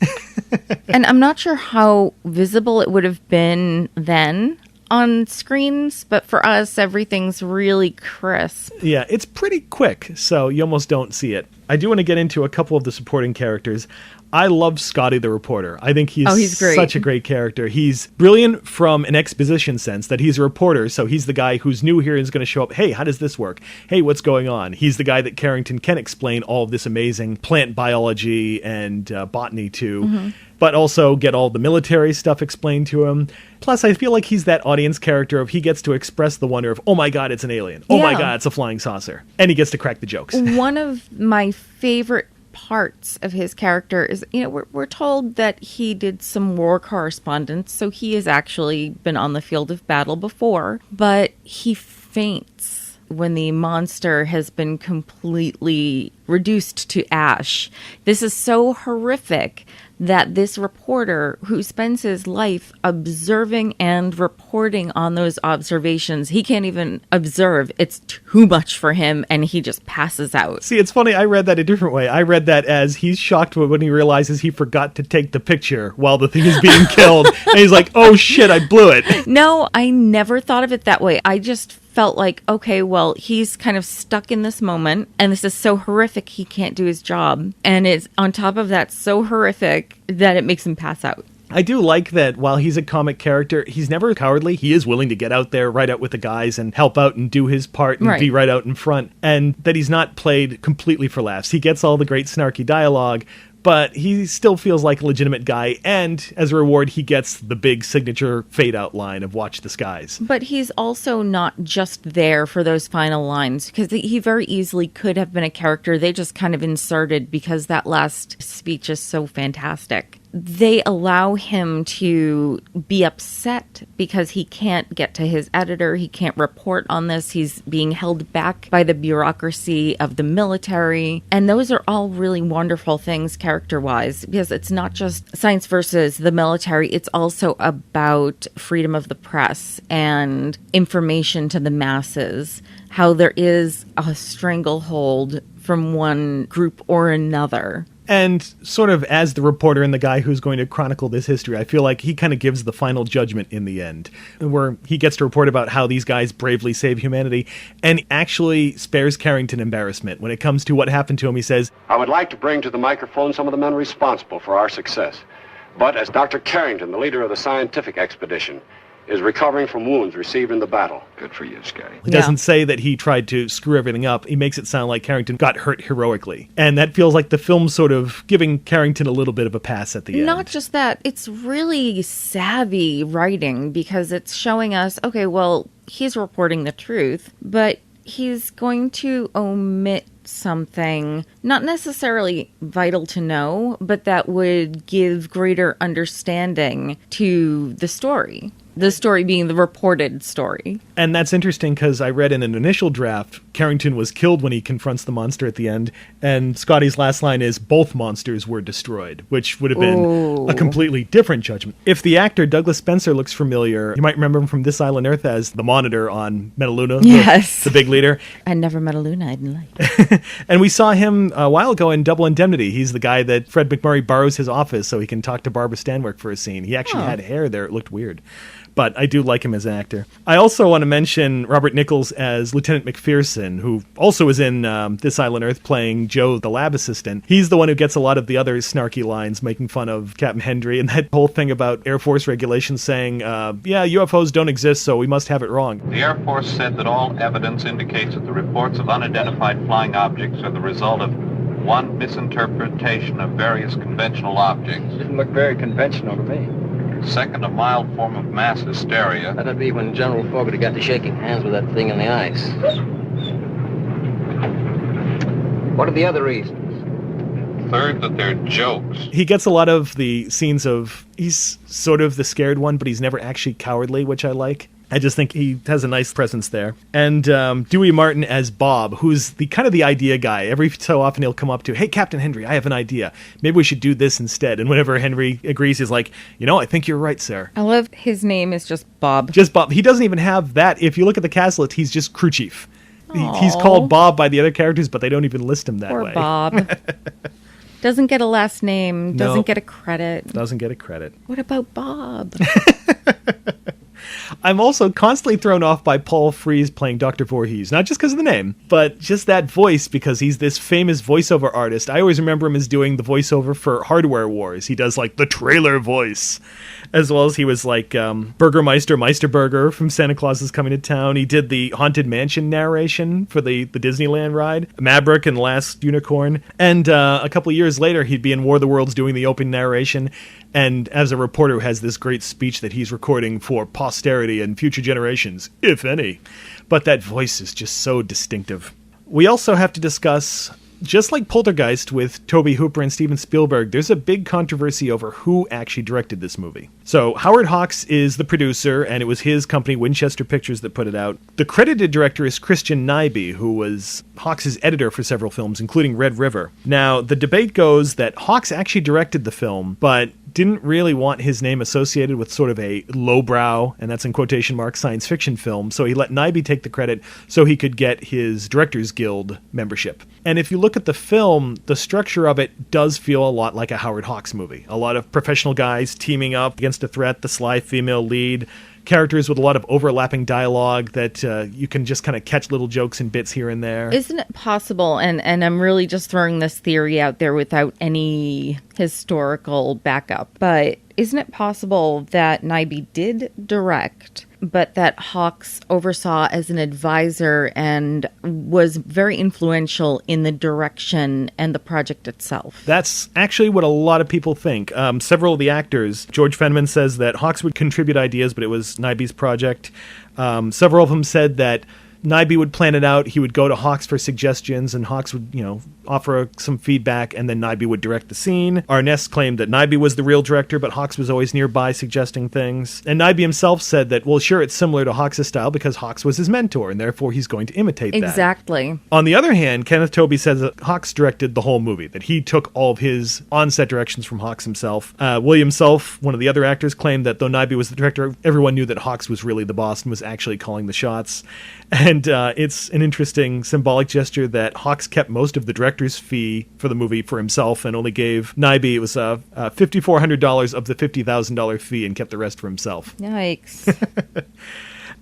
And I'm not sure how visible it would have been then on screens, but for us, everything's really crisp. Yeah, it's pretty quick, so you almost don't see it. I do want to get into a couple of the supporting characters. I love Scotty the reporter. I think he's great. Such a great character. He's brilliant from an exposition sense, that he's a reporter, so he's the guy who's new here and is going to show up, hey, how does this work? Hey, what's going on? He's the guy that Carrington can explain all of this amazing plant biology and botany to, but also get all the military stuff explained to him. Plus, I feel like he's that audience character of he gets to express the wonder of, oh my God, it's an alien. Oh my God, it's a flying saucer. And he gets to crack the jokes. One of my favorite parts of his character is, we're told that he did some war correspondence, so he has actually been on the field of battle before, but he faints when the monster has been completely reduced to ash. This is so horrific that this reporter, who spends his life observing and reporting on those observations, he can't even observe. It's too much for him, and he just passes out. See, it's funny. I read that a different way. I read that as he's shocked when he realizes he forgot to take the picture while the thing is being killed. And he's like, oh shit, I blew it. No, I never thought of it that way. I just felt like, okay, well, he's kind of stuck in this moment, and this is so horrific he can't do his job. And it's on top of that so horrific that it makes him pass out. I do like that while he's a comic character, he's never cowardly. He is willing to get out there, right out with the guys, and help out and do his part and be right out in front. And that he's not played completely for laughs. He gets all the great snarky dialogue, but he still feels like a legitimate guy, and as a reward, he gets the big signature fade-out line of "Watch the skies." But he's also not just there for those final lines, because he very easily could have been a character they just kind of inserted because that last speech is so fantastic. They allow him to be upset because he can't get to his editor. He can't report on this. He's being held back by the bureaucracy of the military. And those are all really wonderful things character-wise, because it's not just science versus the military. It's also about freedom of the press and information to the masses, how there is a stranglehold from one group or another. And sort of as the reporter and the guy who's going to chronicle this history, I feel like he kind of gives the final judgment in the end, where he gets to report about how these guys bravely save humanity, and actually spares Carrington embarrassment. When it comes to what happened to him, he says, I would like to bring to the microphone some of the men responsible for our success. But as Dr. Carrington, the leader of the scientific expedition, is recovering from wounds received in the battle. Good for you, Scotty. He doesn't say that he tried to screw everything up. He makes it sound like Carrington got hurt heroically. And that feels like the film sort of giving Carrington a little bit of a pass at the end. Not just that, it's really savvy writing, because it's showing us, okay, well, he's reporting the truth, but he's going to omit something not necessarily vital to know, but that would give greater understanding to the story. The story being the reported story. And that's interesting because I read in an initial draft, Carrington was killed when he confronts the monster at the end, and Scotty's last line is, both monsters were destroyed, which would have been a completely different judgment. If the actor Douglas Spencer looks familiar, you might remember him from This Island Earth as the Monitor on Metaluna, the big leader. I never met a Luna I didn't like. And we saw him a while ago in Double Indemnity. He's the guy that Fred McMurray borrows his office so he can talk to Barbara Stanwyck for a scene. He actually had hair there. It looked weird. But I do like him as an actor. I also want to mention Robert Nichols as Lieutenant McPherson, who also is in This Island Earth playing Joe, the lab assistant. He's the one who gets a lot of the other snarky lines, making fun of Captain Hendry, and that whole thing about Air Force regulations saying, UFOs don't exist, so we must have it wrong. The Air Force said that all evidence indicates that the reports of unidentified flying objects are the result of one misinterpretation of various conventional objects. Didn't look very conventional to me. Second, a mild form of mass hysteria. That'd be when General Fogarty got to shaking hands with that thing in the ice. What are the other reasons? Third, that they're jokes. He gets a lot of the scenes of, he's sort of the scared one, but he's never actually cowardly, which I like. I just think he has a nice presence there. And Dewey Martin as Bob, who's the kind of the idea guy. Every so often he'll come up to, hey, Captain Henry, I have an idea. Maybe we should do this instead. And whenever Henry agrees, he's like, I think you're right, sir. I love his name is just Bob. Just Bob. He doesn't even have that. If you look at the cast list, he's just crew chief. He's called Bob by the other characters, but they don't even list him that Poor way. Bob. Doesn't get a last name, doesn't get a credit. Doesn't get a credit. What about Bob? I'm also constantly thrown off by Paul Frees playing Dr. Voorhees, not just because of the name, but just that voice, because he's this famous voiceover artist. I always remember him as doing the voiceover for Hardware Wars. He does like the trailer voice, as well as he was like Burgermeister Meisterburger from Santa Claus is Coming to Town. He did the Haunted Mansion narration for the Disneyland ride, Maverick and Last Unicorn. And a couple of years later, he'd be in War of the Worlds doing the opening narration. And as a reporter who has this great speech that he's recording for posterity and future generations, if any. But that voice is just so distinctive. We also have to discuss, just like Poltergeist with Tobe Hooper and Steven Spielberg, there's a big controversy over who actually directed this movie. So Howard Hawks is the producer, and it was his company, Winchester Pictures, that put it out. The credited director is Christian Nyby, who was Hawks' editor for several films, including Red River. Now, the debate goes that Hawks actually directed the film, but didn't really want his name associated with sort of a lowbrow, and that's in quotation marks, science fiction film, so he let Nyby take the credit so he could get his Directors Guild membership. And if you look at the film, the structure of it does feel a lot like a Howard Hawks movie. A lot of professional guys teaming up against a threat, the sly female lead, characters with a lot of overlapping dialogue that you can just kind of catch little jokes and bits here and there. Isn't it possible, and I'm really just throwing this theory out there without any historical backup, but isn't it possible that Nyby did direct, but that Hawks oversaw as an advisor and was very influential in the direction and the project itself? That's actually what a lot of people think. Several of the actors, George Fenneman says that Hawks would contribute ideas, but it was Nyby's project. Several of them said that Nyby would plan it out. He would go to Hawks for suggestions, and Hawks would, offer some feedback, and then Nyby would direct the scene. Arness claimed that Nyby was the real director, but Hawks was always nearby suggesting things. And Nyby himself said that, well, sure, it's similar to Hawks' style because Hawks was his mentor, and therefore he's going to imitate that. Exactly. On the other hand, Kenneth Tobey says that Hawks directed the whole movie, that he took all of his on-set directions from Hawks himself. William Self, one of the other actors, claimed that though Nyby was the director, everyone knew that Hawks was really the boss and was actually calling the shots. And it's an interesting symbolic gesture that Hawks kept most of the director's fee for the movie for himself and only gave Nyby, it was $5,400 of the $50,000 fee, and kept the rest for himself. Yikes.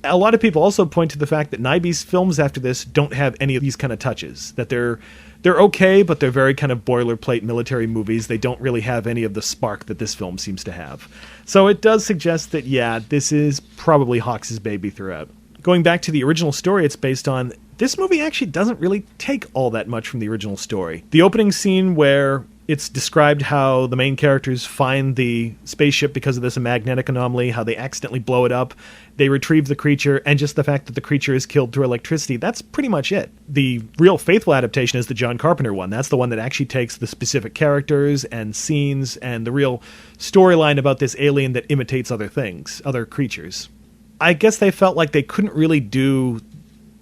A lot of people also point to the fact that Nyby's films after this don't have any of these kind of touches, that they're okay, but they're very kind of boilerplate military movies. They don't really have any of the spark that this film seems to have. So it does suggest that, yeah, this is probably Hawks' baby throughout. Going back to the original story it's based on, this movie actually doesn't really take all that much from the original story. The opening scene where it's described how the main characters find the spaceship because of this magnetic anomaly, how they accidentally blow it up, they retrieve the creature, and just the fact that the creature is killed through electricity, that's pretty much it. The real faithful adaptation is the John Carpenter one. That's the one that actually takes the specific characters and scenes and the real storyline about this alien that imitates other things, other creatures. I guess they felt like they couldn't really do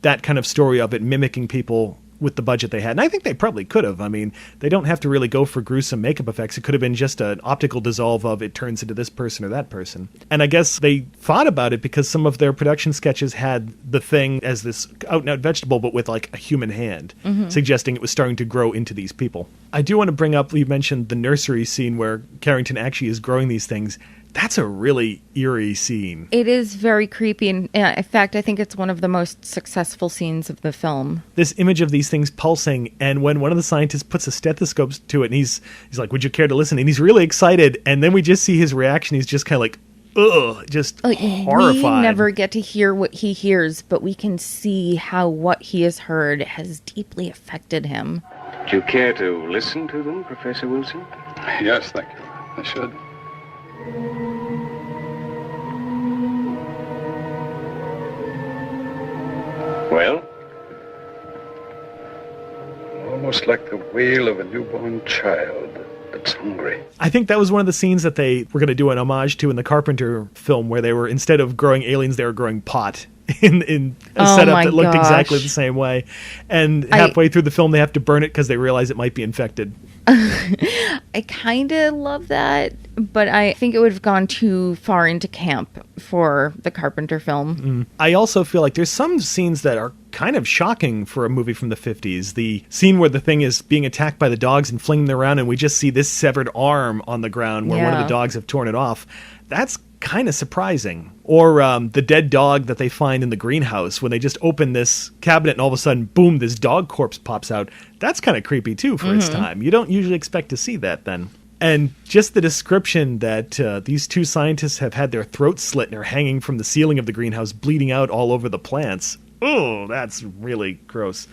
that kind of story of it mimicking people with the budget they had. And I think they probably could have. I mean, they don't have to really go for gruesome makeup effects. It could have been just an optical dissolve of it turns into this person or that person. And I guess they thought about it because some of their production sketches had the thing as this out-and-out vegetable, but with like a human hand, suggesting it was starting to grow into these people. I do want to bring up, you mentioned the nursery scene where Carrington actually is growing these things. That's a really eerie scene. It is very creepy. And in fact, I think it's one of the most successful scenes of the film. This image of these things pulsing, and when one of the scientists puts a stethoscope to it, and he's like, would you care to listen? And he's really excited, and then we just see his reaction. He's just kind of like, ugh, just horrified. We never get to hear what he hears, but we can see how what he has heard has deeply affected him. Do you care to listen to them, Professor Wilson? Yes, thank you. I should. Well? almost like the wail of a newborn child that's hungry. I think that was one of the scenes that they were going to do an homage to in the Carpenter film, where they were, instead of growing aliens, they were growing pot in a setup that looked exactly the same way. And halfway through the film, they have to burn it because they realize it might be infected. I kind of love that, but I think it would have gone too far into camp for the Carpenter film. I also feel like there's some scenes that are kind of shocking for a movie from the 50s. The scene where the thing is being attacked by the dogs and flinging them around, and we just see this severed arm on the ground where one of the dogs have torn it off. That's kind of surprising. Or the dead dog that they find in the greenhouse when they just open this cabinet and all of a sudden, boom, this dog corpse pops out. That's kind of creepy too for its time. You don't usually expect to see that then. And just the description that these two scientists have had their throats slit and are hanging from the ceiling of the greenhouse, bleeding out all over the plants. Oh, that's really gross.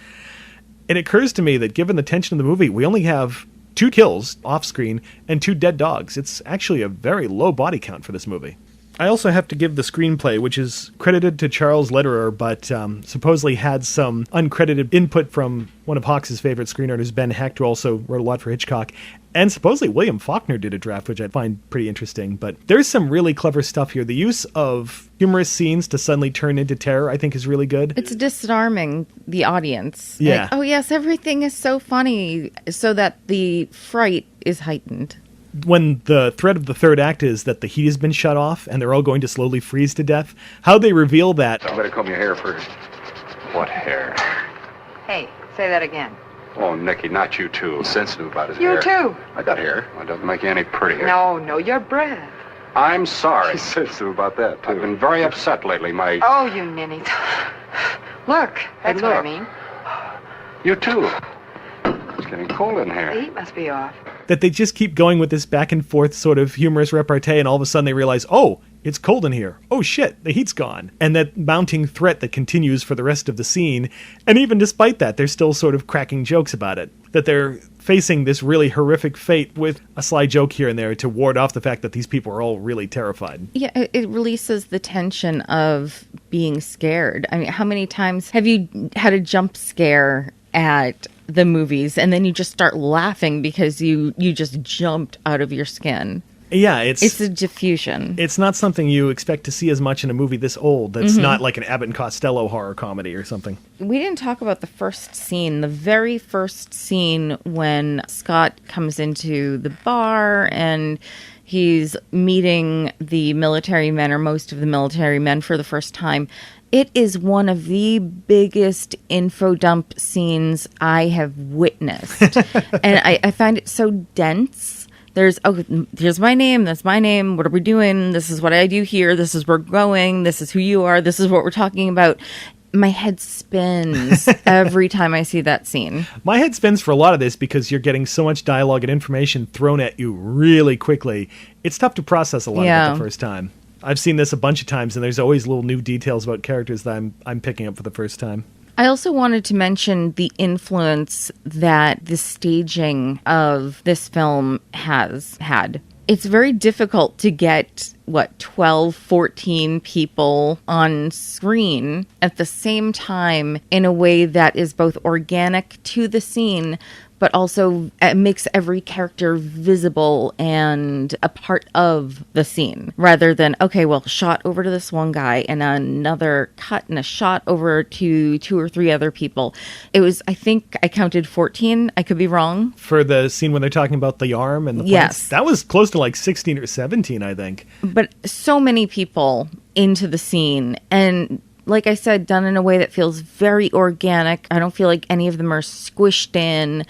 It occurs to me that given the tension of the movie, we only have 2 kills off screen and 2 dead dogs. It's actually a very low body count for this movie. I also have to give the screenplay, which is credited to Charles Lederer, but supposedly had some uncredited input from one of Hawks' favorite screenwriters, Ben Hecht, who also wrote a lot for Hitchcock. And supposedly William Faulkner did a draft, which I find pretty interesting. But there's some really clever stuff here. The use of humorous scenes to suddenly turn into terror, I think, is really good. It's disarming the audience. Yeah. Like, oh, yes, everything is so funny, so that the fright is heightened. When the threat of the third act is that the heat has been shut off and they're all going to slowly freeze to death, how they reveal that... I better comb your hair first. What hair? Hey, say that again. Oh, Nicky, not you too. He's sensitive about his You hair. too. I got hair. Well, it doesn't make you any prettier. No, you're Brad. I'm sorry. He's sensitive about that, too. I've been very upset lately. Oh, you ninnies. Look, that's what I look. mean. You too. It's getting cold in The here. heat must be off. That they just keep going with this back and forth sort of humorous repartee, and all of a sudden they realize, oh, it's cold in here. Oh shit, the heat's gone. And that mounting threat that continues for the rest of the scene. And even despite that, they're still sort of cracking jokes about it. That they're facing this really horrific fate with a sly joke here and there to ward off the fact that these people are all really terrified. Yeah, it releases the tension of being scared. I mean, how many times have you had a jump scare at the movies and then you just start laughing because you just jumped out of your skin? Yeah, it's a diffusion. It's not something you expect to see as much in a movie this old. That's not like an Abbott and Costello horror comedy or something. We didn't talk about the first scene, the very first scene when Scott comes into the bar and he's meeting the military men, or most of the military men, for the first time. It is one of the biggest info dump scenes I have witnessed. And I find it so dense. There's, here's my name, that's my name, what are we doing, this is what I do here, this is where we're going, this is who you are, this is what we're talking about. My head spins every time I see that scene. My head spins for a lot of this because you're getting so much dialogue and information thrown at you really quickly. It's tough to process a lot of it the first time. I've seen this a bunch of times, and there's always little new details about characters that I'm picking up for the first time. I also wanted to mention the influence that the staging of this film has had. It's very difficult to get, 12, 14 people on screen at the same time in a way that is both organic to the scene, but also makes every character visible and a part of the scene, rather than, shot over to this one guy and another cut and a shot over to 2 or 3 other people. It was, I think I counted 14. I could be wrong. For the scene when they're talking about the arm and the plants? Yes. That was close to like 16 or 17, I think. But so many people into the scene, and like I said, done in a way that feels very organic. I don't feel like any of them are squished in.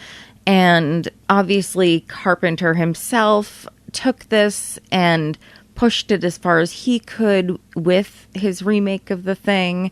And obviously Carpenter himself took this and pushed it as far as he could with his remake of The Thing.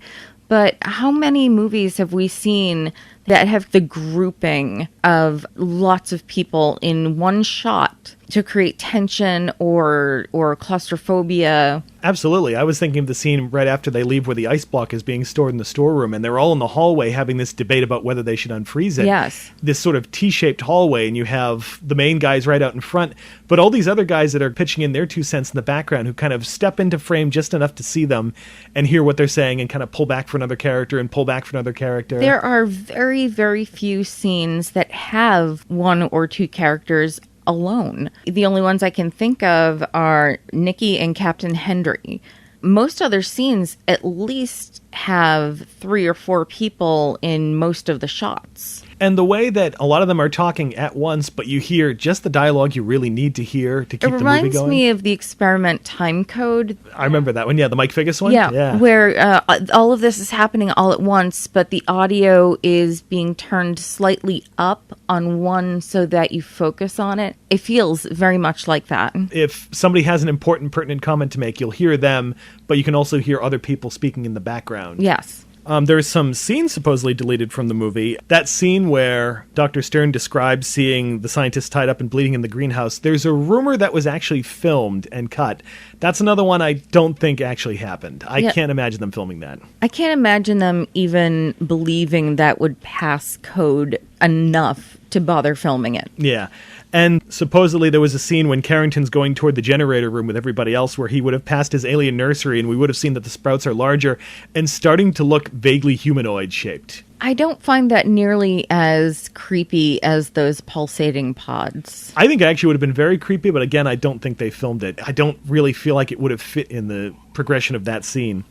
But how many movies have we seen that have the grouping of lots of people in one shot to create tension or claustrophobia. Absolutely. I was thinking of the scene right after they leave where the ice block is being stored in the storeroom, and they're all in the hallway having this debate about whether they should unfreeze it. Yes. This sort of T-shaped hallway, and you have the main guys right out in front, but all these other guys that are pitching in their 2 cents in the background who kind of step into frame just enough to see them and hear what they're saying and kind of pull back for another character and pull back for another character. There are very, very few scenes that have 1 or 2 characters alone. The only ones I can think of are Nikki and Captain Hendry. Most other scenes at least have 3 or 4 people in most of the shots. And the way that a lot of them are talking at once, but you hear just the dialogue you really need to hear to keep the movie going. It reminds me of the Experiment Time Code. I remember that one. Yeah, the Mike Figgis one? Yeah. Where all of this is happening all at once, but the audio is being turned slightly up on one so that you focus on it. It feels very much like that. If somebody has an important, pertinent comment to make, you'll hear them, but you can also hear other people speaking in the background. Yes. There's some scenes supposedly deleted from the movie. That scene where Dr. Stern describes seeing the scientists tied up and bleeding in the greenhouse, there's a rumor that was actually filmed and cut. That's another one I don't think actually happened. I can't imagine them filming that. I can't imagine them even believing that would pass code enough to bother filming it. Yeah. And supposedly there was a scene when Carrington's going toward the generator room with everybody else where he would have passed his alien nursery and we would have seen that the sprouts are larger and starting to look vaguely humanoid shaped. I don't find that nearly as creepy as those pulsating pods. I think it actually would have been very creepy, but again, I don't think they filmed it. I don't really feel like it would have fit in the progression of that scene.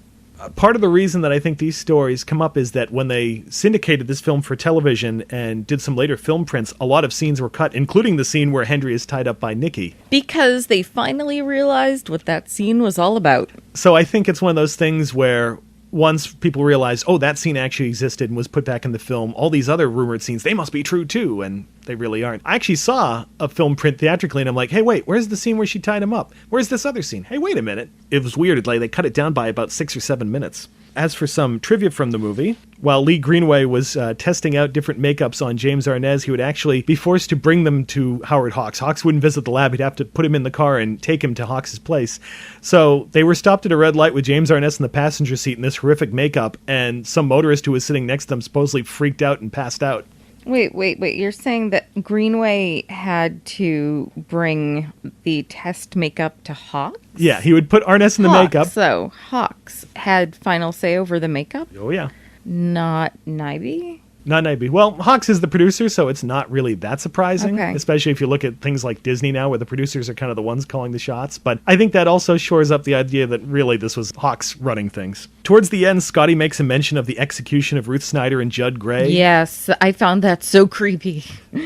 Part of the reason that I think these stories come up is that when they syndicated this film for television and did some later film prints, a lot of scenes were cut, including the scene where Hendry is tied up by Nikki. Because they finally realized what that scene was all about. So I think it's one of those things where once people realize, oh, that scene actually existed and was put back in the film, all these other rumored scenes, they must be true too, and they really aren't. I actually saw a film print theatrically, and I'm like, hey, wait, where's the scene where she tied him up? Where's this other scene? Hey, wait a minute. It was weird. Like, they cut it down by about 6 or 7 minutes. As for some trivia from the movie, while Lee Greenway was testing out different makeups on James Arnaz, he would actually be forced to bring them to Howard Hawks. Hawks wouldn't visit the lab. He'd have to put him in the car and take him to Hawks' place. So they were stopped at a red light with James Arnaz in the passenger seat in this horrific makeup, and some motorist who was sitting next to them supposedly freaked out and passed out. Wait. You're saying that Greenway had to bring the test makeup to Hawks? Yeah, he would put Arnaz in the makeup. So Hawks had final say over the makeup? Oh, yeah. Not Nyby? Not Nyby. Well, Hawks is the producer, so it's not really that surprising, especially if you look at things like Disney now, where the producers are kind of the ones calling the shots. But I think that also shores up the idea that really this was Hawks running things. Towards the end, Scotty makes a mention of the execution of Ruth Snyder and Judd Gray. Yes, I found that so creepy.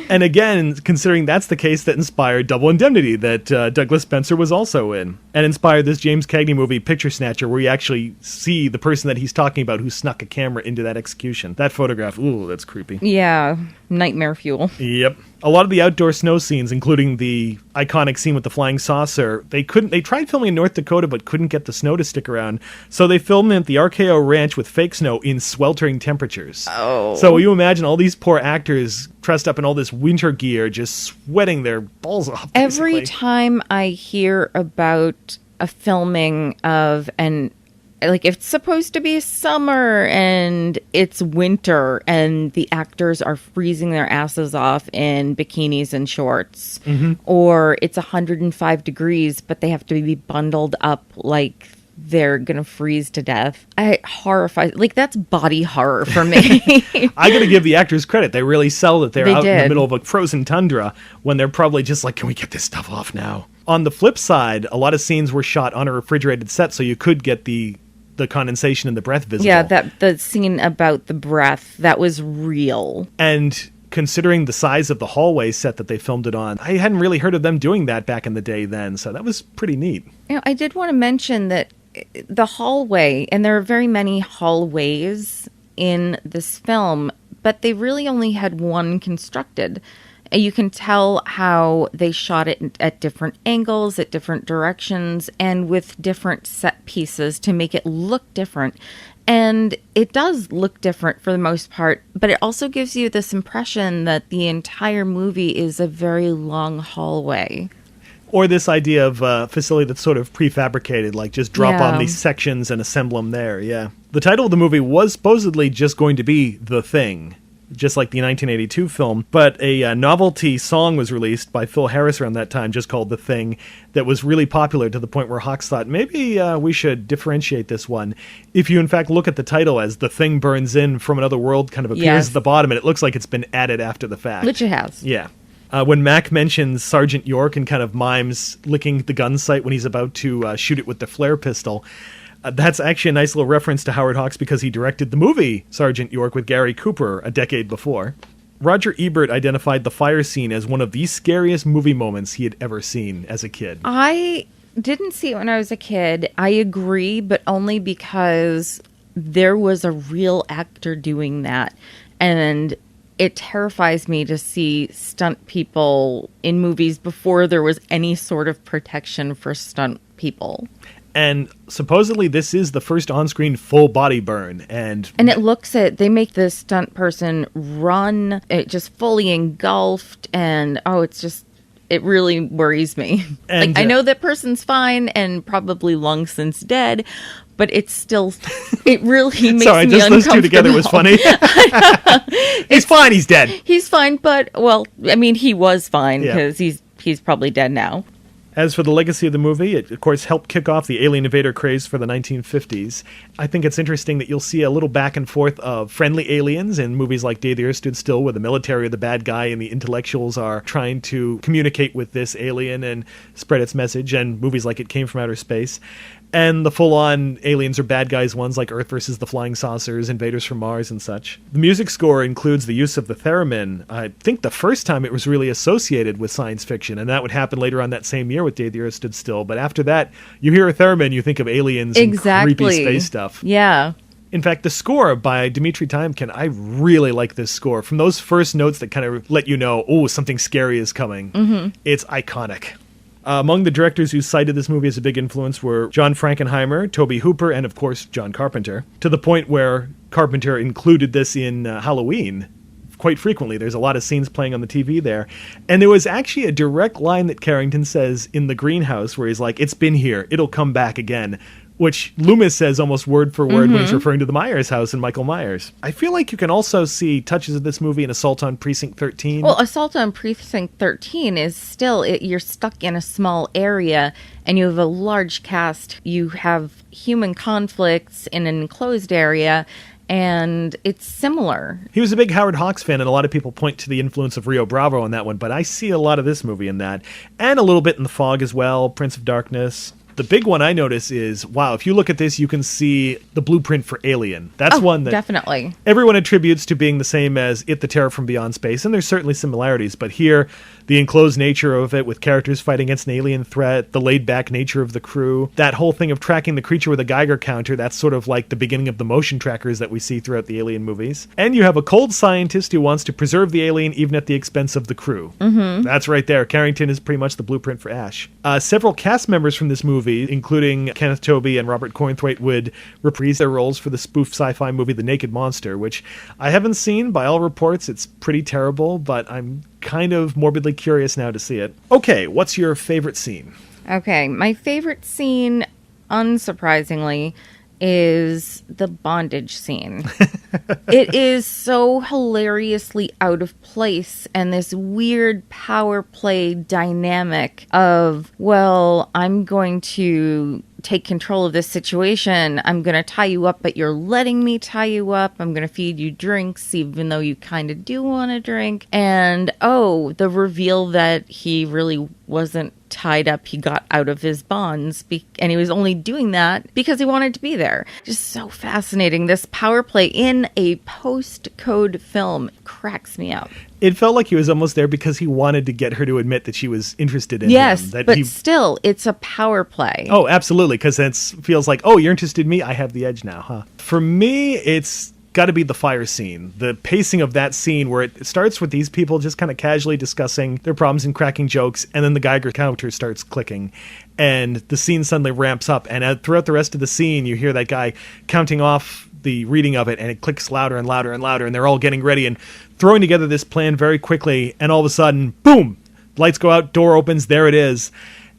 And again, considering that's the case that inspired Double Indemnity, that Douglas Spencer was also in, and inspired this James Cagney movie, Picture Snatcher, where you actually see the person that he's talking about who snuck a camera into that execution. That photograph, ooh, that's creepy. Yeah, nightmare fuel. Yep. A lot of the outdoor snow scenes, including the iconic scene with the flying saucer, they tried filming in North Dakota but couldn't get the snow to stick around, so they filmed at the RKO Ranch with fake snow in sweltering temperatures. Oh. So you imagine all these poor actors dressed up in all this winter gear, just sweating their balls off, basically. Every time I hear about a filming of like, if it's supposed to be summer and it's winter and the actors are freezing their asses off in bikinis and shorts, or it's 105 degrees, but they have to be bundled up like they're going to freeze to death. That's body horror for me. I got to give the actors credit. They really sell that they're out in the middle of a frozen tundra when they're probably just like, can we get this stuff off now? On the flip side, a lot of scenes were shot on a refrigerated set, so you could get the condensation and the breath visible. Yeah, the scene about the breath, that was real. And considering the size of the hallway set that they filmed it on, I hadn't really heard of them doing that back in the day then, so that was pretty neat. I did want to mention that the hallway, and there are very many hallways in this film, but they really only had one constructed. You can tell how they shot it at different angles, at different directions, and with different set pieces to make it look different. And it does look different for the most part, but it also gives you this impression that the entire movie is a very long hallway. Or this idea of a facility that's sort of prefabricated, like just drop on these sections and assemble them there, yeah. The title of the movie was supposedly just going to be The Thing, just like the 1982 film, but a novelty song was released by Phil Harris around that time, just called The Thing, that was really popular to the point where Hawks thought, maybe we should differentiate this one. If you, in fact, look at the title as The Thing Burns In from Another World kind of appears at the bottom, and it looks like it's been added after the fact. Which it has. Yeah. When Mac mentions Sergeant York and kind of mimes licking the gun sight when he's about to shoot it with the flare pistol, that's actually a nice little reference to Howard Hawks because he directed the movie Sergeant York with Gary Cooper a decade before. Roger Ebert identified the fire scene as one of the scariest movie moments he had ever seen as a kid. I didn't see it when I was a kid. I agree, but only because there was a real actor doing that. And it terrifies me to see stunt people in movies before there was any sort of protection for stunt people. And supposedly this is the first on-screen full body burn. And it looks they make the stunt person run, it just fully engulfed, and it really worries me. And, I know that person's fine and probably long since dead, but it really makes me uncomfortable. Sorry, just those two together was funny. He's fine, he's dead. He's fine, but, well, I mean, he was fine because he's probably dead now. As for the legacy of the movie, it, of course, helped kick off the alien invader craze for the 1950s. I think it's interesting that you'll see a little back and forth of friendly aliens in movies like Day the Earth Stood Still, where the military are the bad guy and the intellectuals are trying to communicate with this alien and spread its message, and movies like It Came from Outer Space. And the full-on aliens are bad guys ones like Earth versus the Flying Saucers, Invaders from Mars, and such. The music score includes the use of the theremin. I think the first time it was really associated with science fiction, and that would happen later on that same year with Day the Earth Stood Still. But after that, you hear a theremin, you think of aliens and creepy space stuff. Yeah. In fact, the score by Dmitri Tiomkin, I really like this score. From those first notes that kind of let you know, oh, something scary is coming. Mm-hmm. It's iconic. Among the directors who cited this movie as a big influence were John Frankenheimer, Tobe Hooper, and of course John Carpenter, to the point where Carpenter included this in Halloween quite frequently. There's a lot of scenes playing on the TV there. And there was actually a direct line that Carrington says in The Greenhouse where he's like, it's been here, it'll come back again, which Loomis says almost word for word when he's referring to the Myers house in Michael Myers. I feel like you can also see touches of this movie in Assault on Precinct 13. Well, Assault on Precinct 13 is still, you're stuck in a small area and you have a large cast. You have human conflicts in an enclosed area, and it's similar. He was a big Howard Hawks fan, and a lot of people point to the influence of Rio Bravo on that one, but I see a lot of this movie in that. And a little bit in The Fog as well, Prince of Darkness. The big one I notice is, wow, if you look at this, you can see the blueprint for Alien. That's one that definitely everyone attributes to being the same as It, the Terror from Beyond Space, and there's certainly similarities, but here, the enclosed nature of it with characters fighting against an alien threat, the laid-back nature of the crew, that whole thing of tracking the creature with a Geiger counter, that's sort of like the beginning of the motion trackers that we see throughout the Alien movies. And you have a cold scientist who wants to preserve the alien even at the expense of the crew. Mm-hmm. That's right there. Carrington is pretty much the blueprint for Ash. Several cast members from this movie, including Kenneth Tobey and Robert Cornthwaite, would reprise their roles for the spoof sci-fi movie The Naked Monster, which I haven't seen. By all reports, it's pretty terrible, but I'm kind of morbidly curious now to see it. Okay, what's your favorite scene? Okay, my favorite scene, unsurprisingly, is the bondage scene. It is so hilariously out of place, and this weird power play dynamic of, well, I'm going to take control of this situation. I'm going to tie you up, but you're letting me tie you up. I'm going to feed you drinks, even though you kind of do want to drink. And, the reveal that he really wasn't tied up. He got out of his bonds, and he was only doing that because he wanted to be there. Just so fascinating. This power play in a post-code film cracks me up. It felt like he was almost there because he wanted to get her to admit that she was interested in him. Yes, but still, it's a power play. Oh, absolutely, because it feels like, you're interested in me? I have the edge now, huh? For me, it's got to be the fire scene. The pacing of that scene where it starts with these people just kind of casually discussing their problems and cracking jokes, and then the Geiger counter starts clicking, and the scene suddenly ramps up, and throughout the rest of the scene, you hear that guy counting off the reading of it, and it clicks louder and louder and louder, and they're all getting ready and throwing together this plan very quickly, and all of a sudden, boom! Lights go out, door opens, there it is.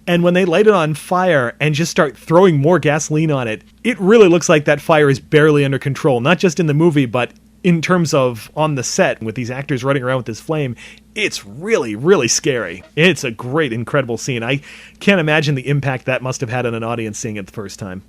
And when they light it on fire and just start throwing more gasoline on it, it really looks like that fire is barely under control. Not just in the movie, but in terms of on the set with these actors running around with this flame. It's really, really scary. It's a great, incredible scene. I can't imagine the impact that must have had on an audience seeing it the first time.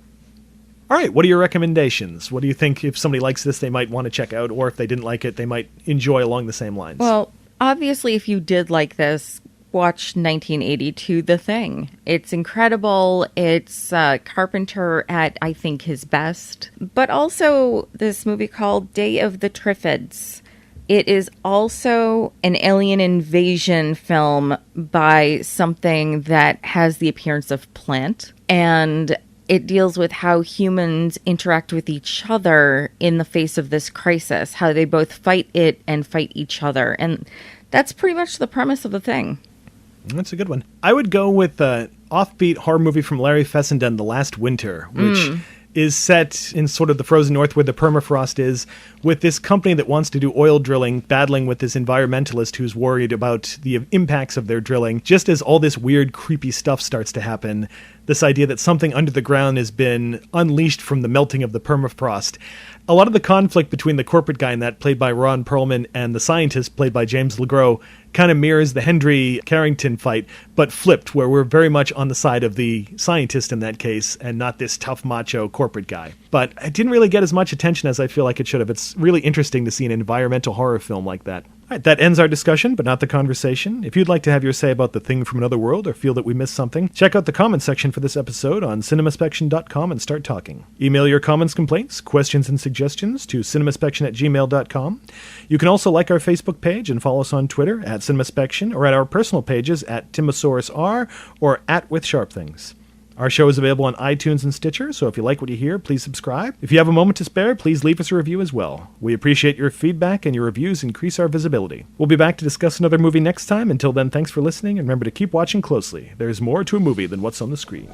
All right, what are your recommendations? What do you think if somebody likes this, they might want to check out, or if they didn't like it, they might enjoy along the same lines? Well, obviously, if you did like this, watch 1982, The Thing. It's incredible. It's Carpenter at, I think, his best. But also this movie called Day of the Triffids. It is also an alien invasion film by something that has the appearance of plant. And it deals with how humans interact with each other in the face of this crisis, how they both fight it and fight each other. And that's pretty much the premise of The Thing. That's a good one. I would go with the offbeat horror movie from Larry Fessenden, The Last Winter, which is set in sort of the frozen north where the permafrost is, with this company that wants to do oil drilling battling with this environmentalist who's worried about the impacts of their drilling. Just as all this weird, creepy stuff starts to happen, this idea that something under the ground has been unleashed from the melting of the permafrost. A lot of the conflict between the corporate guy in that, played by Ron Perlman, and the scientist, played by James LeGros, kind of mirrors the Hendry-Carrington fight, but flipped, where we're very much on the side of the scientist in that case, and not this tough, macho corporate guy. But it didn't really get as much attention as I feel like it should have. It's really interesting to see an environmental horror film like that. All right, that ends our discussion, but not the conversation. If you'd like to have your say about The Thing from Another World, or feel that we missed something, check out the comments section for this episode on cinemaspection.com and start talking. Email your comments, complaints, questions, and suggestions to cinemaspection@gmail.com. You can also like our Facebook page and follow us on Twitter at CinemaSpection, or at our personal pages at TimosaurusR or at WithSharpThings. Our show is available on iTunes and Stitcher, so if you like what you hear, please subscribe. If you have a moment to spare, please leave us a review as well. We appreciate your feedback, and your reviews increase our visibility. We'll be back to discuss another movie next time. Until then, thanks for listening, and remember to keep watching closely. There's more to a movie than what's on the screen.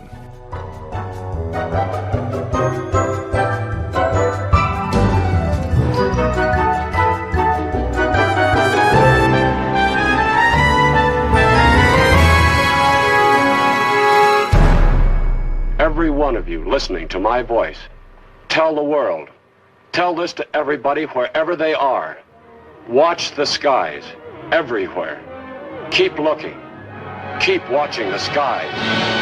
Every one of you listening to my voice, tell the world. Tell this to everybody wherever they are. Watch the skies everywhere. Keep looking. Keep watching the skies.